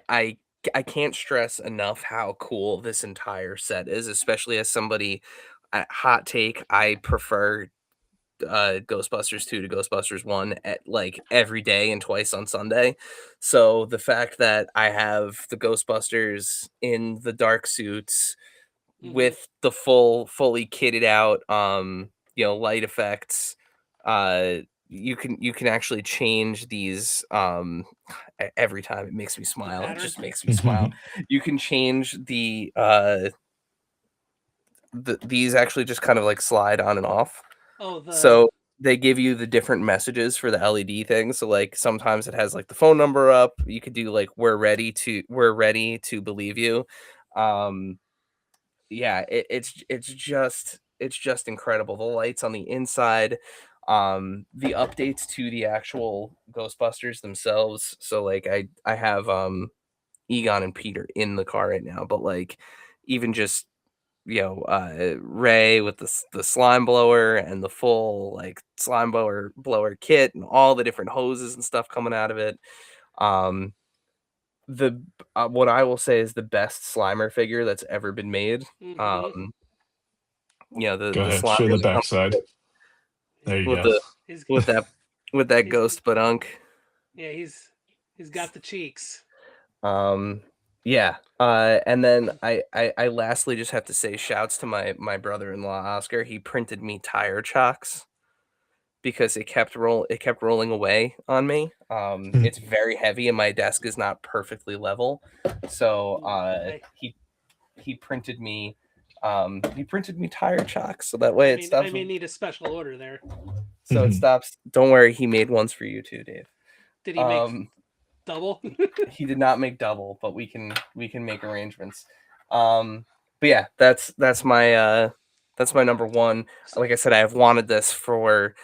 can't stress enough how cool this entire set is, especially as somebody. Hot take: I prefer Ghostbusters 2 to Ghostbusters 1 at like every day and twice on Sunday. So the fact that I have the Ghostbusters in the dark suits Mhm. with the fully kitted out light effects, uh you can actually change these every time it makes me The smile. It pattern. just makes me smile. You can change these actually just kind of like slide on and off. Oh, the. So they give you the different messages for the LED things. So like sometimes it has like the phone number up. You could do like we're ready to believe you. Um yeah, it's just incredible. The lights on the inside, the updates to the actual Ghostbusters themselves. So like I have Egon and Peter in the car right now, but like even just Ray with the slime blower and the full like slime blower kit and all the different hoses and stuff coming out of it. Um, the what I will say is the best Slimer figure that's ever been made. Mhm. Um, Go the ahead. slime Show the really comes backside. There you with go. the He's with that with that he's ghost badunk. yeah, he's got the cheeks. Um, yeah. And then I lastly just have to say shouts to my brother-in-law Oscar. He printed me tire chocks because it kept rolling away on me. It's very heavy and my desk is not perfectly level. So Ooh, boy. he printed me He printed me tire chocks, so that way it I stops. may need a special order there. So it stops. Don't worry, he made ones for you too, Dave. Did he make double? He did not make double, but we can make arrangements. But yeah, that's my number one. Like I said, I have wanted this for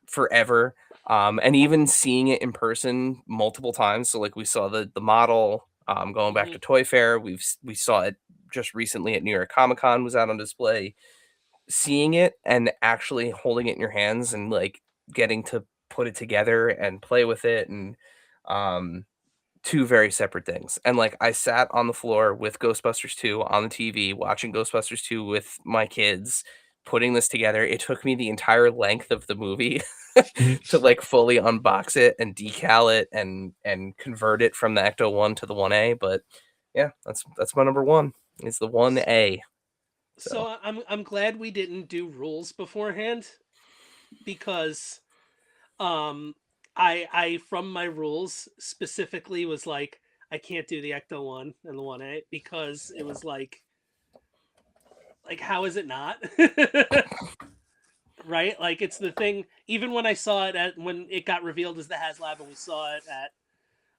forever. And even seeing it in person multiple times. So like we saw the model going back to Toy Fair. We saw it just recently at New York Comic Con, was out on display. Seeing it and actually holding it in your hands and like getting to put it together and play with it, and um two very separate things. And like I sat on the floor with Ghostbusters 2 on the TV, watching Ghostbusters 2 with my kids, putting this together. It took me the entire length of the movie to like fully unbox it and decal it and convert it from the Ecto 1 to the 1A. But yeah, that's my number one. It's the 1A. So So I'm glad we didn't do rules beforehand, because um I from my rules specifically was like, I can't do the Ecto 1 and the 1A, because it was like how is it not? Right? Like, it's the thing. Even when I saw it when it got revealed as the HasLab, and we saw it at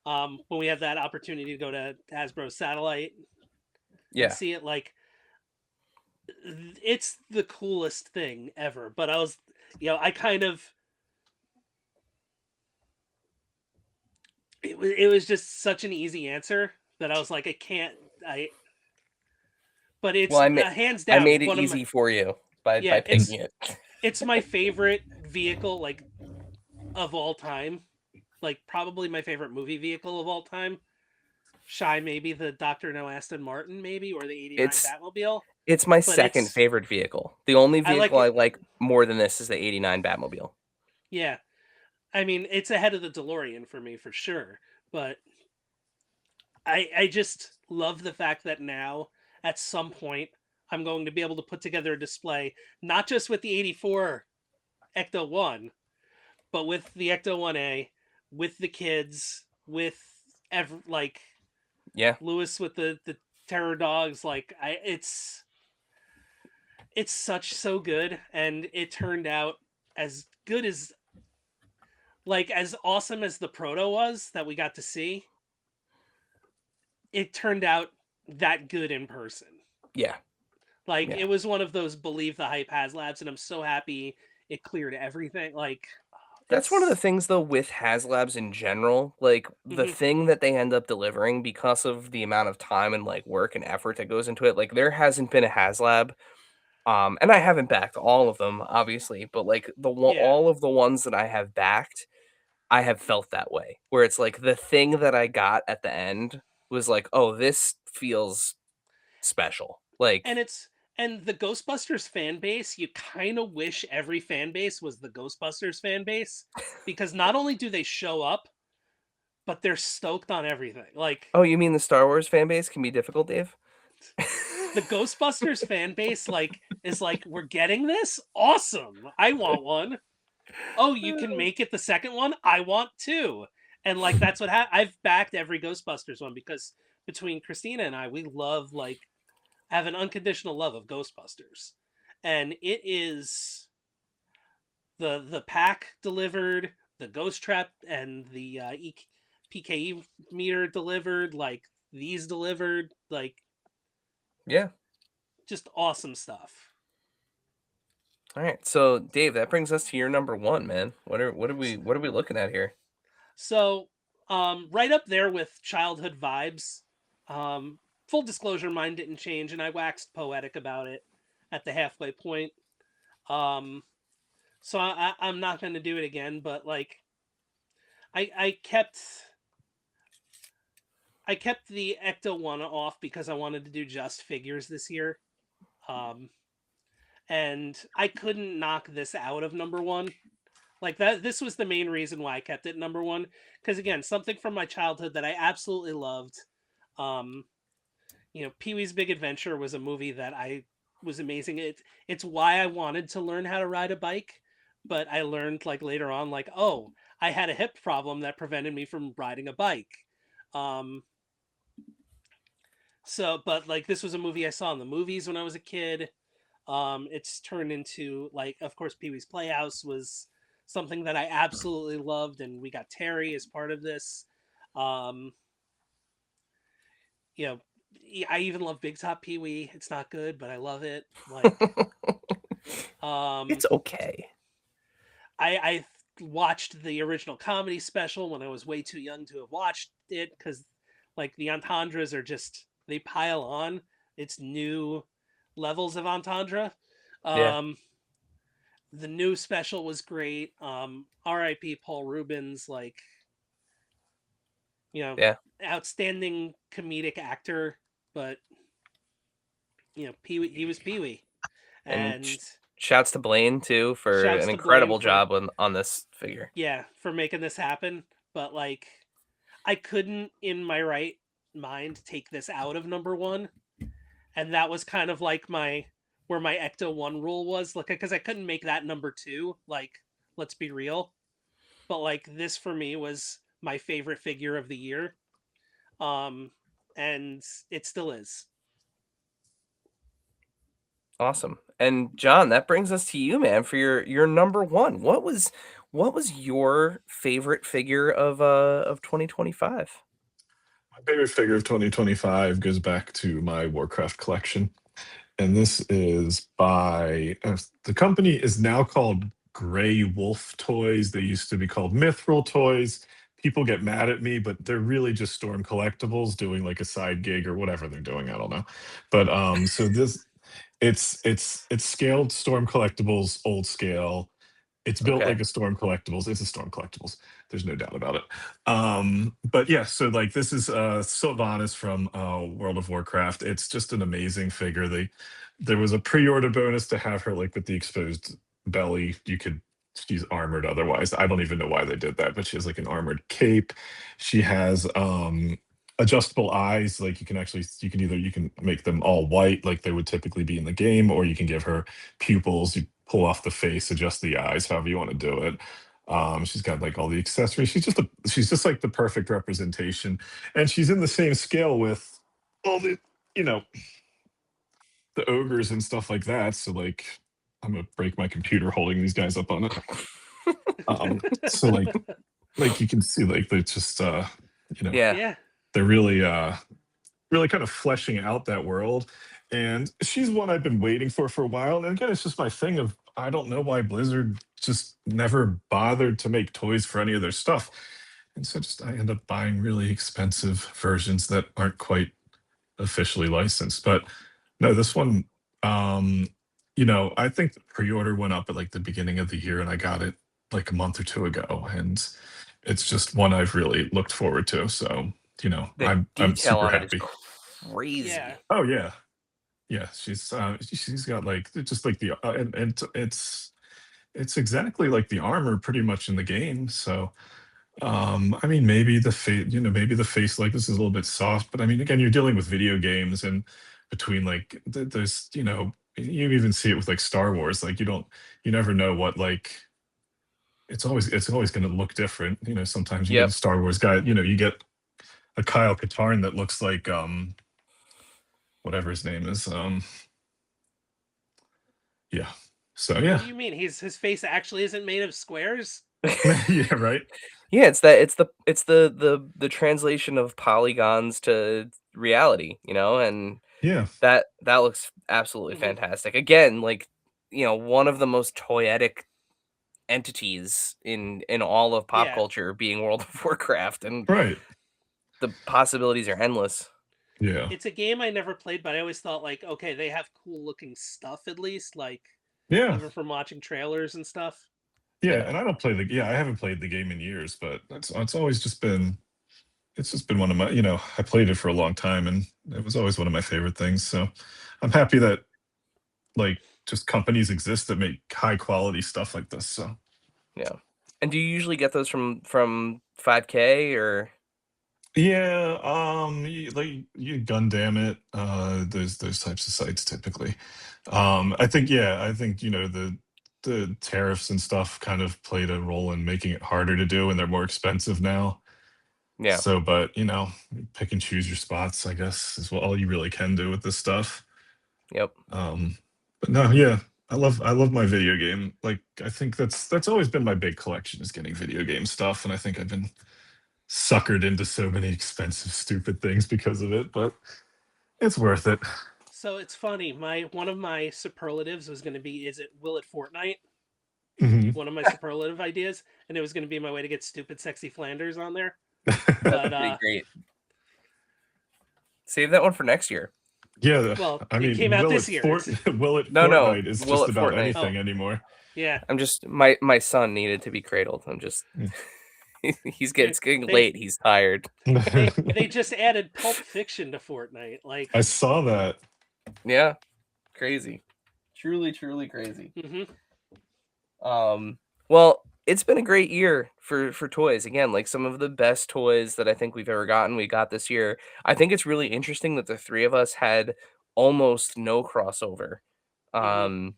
when we had that opportunity to go to Hasbro Satellite and yeah. see it, like, it's the coolest thing ever. But I was, I kind of, it was just such an easy answer that I was like, I can't, I but Well, it's hands I down made it one of my, easy for you by yeah, picking it. it's my favorite vehicle, like, of all time. Like, probably my favorite movie vehicle of all time. Shy maybe the Dr. No Aston Martin, maybe, or the '89 It's Batmobile. it's my But second favorite vehicle. The only I like vehicle I it. like more than this is the '89 Batmobile. Yeah, I mean, it's ahead of the DeLorean for me for sure. But I just love the fact that now, at some point, I'm going to be able to put together a display, not just with the '84 Ecto 1, but with the Ecto 1A, with the kids, with like Yeah. Lewis with the terror dogs. Like, it's so good, and it turned out as good as, like, as awesome as the proto was that we got to see. It turned out that good in person. Yeah. Like, Yeah. it was one of those believe the hype has labs, and I'm so happy it cleared everything. Like, That's one of the it's things though with HasLabs in general, like the mhm, thing that they end up delivering because of the amount of time and like work and effort that goes into it. Like there hasn't been a HasLab, and I haven't backed all of them obviously, but like yeah. all of the ones that I have backed, I have felt that way. Where it's like the thing that I got at the end was like, "Oh, this feels special." And Like, the Ghostbusters fan base, you kind of wish every fan base was the Ghostbusters fan base, because not only do they show up, but they're stoked on everything. Like, "Oh, you mean the Star Wars fan base can be difficult, Dave?" the Ghostbusters fan base, like, is like, we're getting this? Awesome. I want one. Oh, you can make it the second one? I want two. And like, that's what I've backed every Ghostbusters one, because between Christina and I, we love, like, have an unconditional love of Ghostbusters. And it is the pack delivered, the ghost trap and the PKE meter delivered, like, these delivered, like, Yeah. just awesome stuff. All right. So, Dave, that brings us to your number one, man. What are we looking at here? So, right up there with childhood vibes. Um, Full disclosure, mine didn't change, and I waxed poetic about it at the halfway point. Um, so I'm not going to do it again, but, like, I kept the Ecto one off because I wanted to do just figures this year. Um, and I couldn't knock this out of number one. Like, that, this was the main reason why I kept it number one. Because, again, something from my childhood that I absolutely loved. Um, Pee Wee's Big Adventure was a movie that I was amazing. It's why I wanted to learn how to ride a bike, but I learned, like, later on, like, oh, I had a hip problem that prevented me from riding a bike. Um, So, but like this was a movie I saw in the movies when I was a kid. It's turned into like, of course, Pee Wee's Playhouse was something that I absolutely loved, and we got Terry as part of this. Um, you know, I even love Big Top Pee Wee. It's not good, but I love it. Like, um, It's okay. I watched the original comedy special when I was way too young to have watched it because, like, the entendres are just they pile on. It's new levels of entendre. Yeah, Um, the new special was great. R.I.P. Paul Rubens, like, you know, yeah. outstanding comedic actor, but Pee Wee, he was Pee Wee, And and shouts to Blaine too for shouts an to Blaine incredible for job on this figure. for making this happen. But like, I couldn't in my right mind take this out of number one, and that was kind of like my where my Ecto one rule was, like, because I couldn't make that number two. Like, let's be real, but like this for me was my favorite figure of the year, um, and it still is. Awesome. And John, that brings us to you, man, for your number one. What was your favorite figure of 2025? My favorite figure of 2025 goes back to my Warcraft collection. And this is by the company is now called Gray Wolf Toys. They used to be called Mithril Toys. People get mad at me, but they're really just Storm Collectibles doing like a side gig or whatever they're doing. I don't know. But so this it's scaled Storm Collectibles, old scale. It's built Okay. like a Storm Collectibles. It's a Storm Collectibles. There's no doubt about it. But yeah, so like this is Sylvanas from World of Warcraft. It's just an amazing figure. There was a pre-order bonus to have her like with the exposed belly. She's armored otherwise. I don't even know why they did that, but she has like an armored cape. She has adjustable eyes. Like you can make them all white like they would typically be in the game, or you can give her pupils. You pull off the face, adjust the eyes, however you want to do it. She's got like all the accessories. She's just like the perfect representation, and she's in the same scale with all you know the ogres and stuff like that. So like, I'm gonna break my computer holding these guys up on it. So like you can see like they're just you know Yeah. Yeah, they're really kind of fleshing out that world. And she's one I've been waiting for a while. And again, it's just my thing of I don't know why Blizzard just never bothered to make toys for any of their stuff. And so just I end up buying really expensive versions that aren't quite officially licensed. But no, this one, um, I think the pre-order went up at like the beginning of the year and I got it like a month or two ago. And it's just one I've really looked forward to. So, The I'm detail super on it is happy. yeah, crazy. Oh yeah. Yeah, she's got like just like the and it's exactly like the armor pretty much in the game. So I mean maybe the face maybe the face like this is a little bit soft, but I mean again you're dealing with video games and between like there's you even see it with like Star Wars like you never know what like it's always going to look different. Sometimes you get a Yep. Star Wars guy, you get a Kyle Katarn that looks like whatever his name is. Yeah. So what yeah. do you mean his face actually isn't made of squares? Yeah, right. Yeah, it's the translation of polygons to reality, and Yeah. that looks absolutely Hmm. fantastic. Again, like, one of the most toyetic entities in all of pop Yeah, culture being World of Warcraft, and Right. the possibilities are endless. Yeah. it's a game I never played, but I always thought like, okay, they have cool looking stuff at least, like Yeah. even from watching trailers and stuff. Yeah. Yeah. And I haven't played the game in years, but it's always just been it's just been one of my I played it for a long time and it was always one of my favorite things. So I'm happy that like just companies exist that make high quality stuff like this. So Yeah. And do you usually get those from 5K or yeah, like you Gundam it, those types of sites typically. I think the tariffs and stuff kind of played a role in making it harder to do, and they're more expensive now. Yeah. So, but pick and choose your spots, I guess, is all you really can do with this stuff. Yep. Um, but no, yeah, I love my video game. Like, I think that's always been my big collection is getting video game stuff, and I think I've been suckered into so many expensive, stupid things because of it, but it's worth it. So it's funny. My one of my superlatives was going to be, is it will it Fortnite? Mhm. One of my superlative ideas, and it was going to be my way to get stupid, sexy Flanders on there. That's But pretty great. Save that one for next year. Yeah, well, I it mean, came out this year. Will it No, Fortnite is will just it about Fortnite? anything Oh, anymore. yeah. I'm just my son needed to be cradled. I'm just it's getting They late. He's tired. they just added Pulp Fiction to Fortnite. Like, I saw that. Yeah, crazy, truly, truly crazy. mm-hmm. Well, it's been a great year for toys. Again, like some of the best toys that I think we've ever gotten, we got this year. I think it's really interesting that the three of us had almost no crossover. Mm-hmm. Um,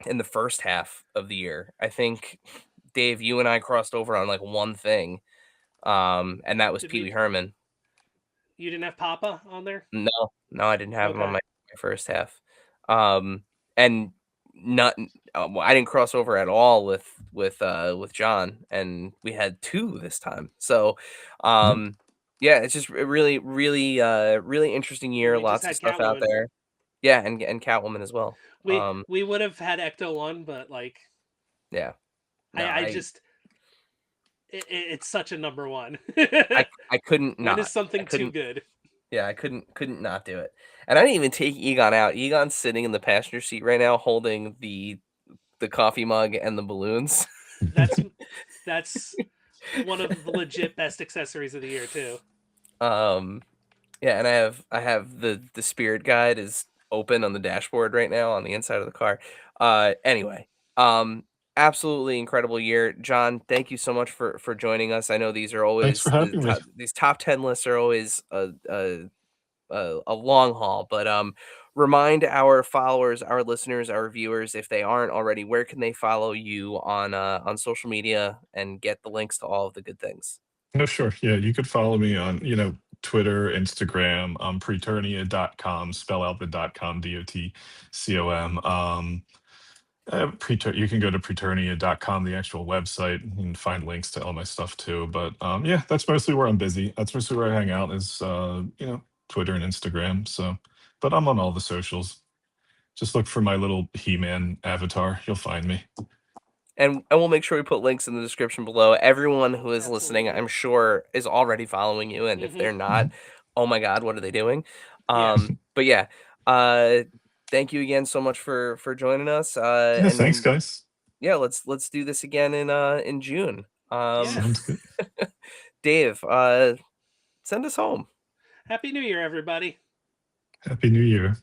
in the first half of the year, I think Dave, you and I crossed over on like one thing, and that was Did Pee Wee we? Herman. You didn't have Papa on there? No, no, I didn't have him on Okay. my first half. And not well, I didn't cross over at all with John, and we had 2 this time. So, Yep. yeah, it's just a really, really, really interesting And year, we just lots of had stuff out Catwoman. there. Yeah, and Catwoman as well. We would have had Ecto One, but like, Yeah. No, I just it's such a number one. I couldn't When is not. I something too couldn't good? Yeah, I couldn't not do it. And I didn't even take Egon out. Egon's sitting in the passenger seat right now holding the coffee mug and the balloons. That's that's one of the legit best accessories of the year too. Um, yeah, and I have the spirit guide is open on the dashboard right now on the inside of the car. Anyway, um, absolutely incredible year. John, thank you so much for joining us. I know these are Thanks for always having me. these top 10 lists are always a long haul, but remind our followers, our listeners, our viewers, if they aren't already, where can they follow you on social media and get the links to all of the good things? No, sure. Yeah, you could follow me on, Twitter, Instagram, preternia.com, spell out the .com, DOTCOM. You can go to preternia.com, the actual website, and find links to all my stuff too. But yeah, that's mostly where I'm busy. That's mostly where I hang out is, Twitter and Instagram. So, but I'm on all the socials. Just look for my little He-Man avatar. You'll find me. And we'll make sure we put links in the description below. Everyone who is listening, Absolutely. I'm sure, is already following you, and if Mm-hmm. they're not, Mhm. oh my God, what are they doing? Yeah. But yeah, uh, thank you again so much for joining us. Yeah, thanks, And guys. yeah, let's do this again in June. Yeah. Sounds good. Dave, send us home. Happy New Year, everybody. Happy New Year.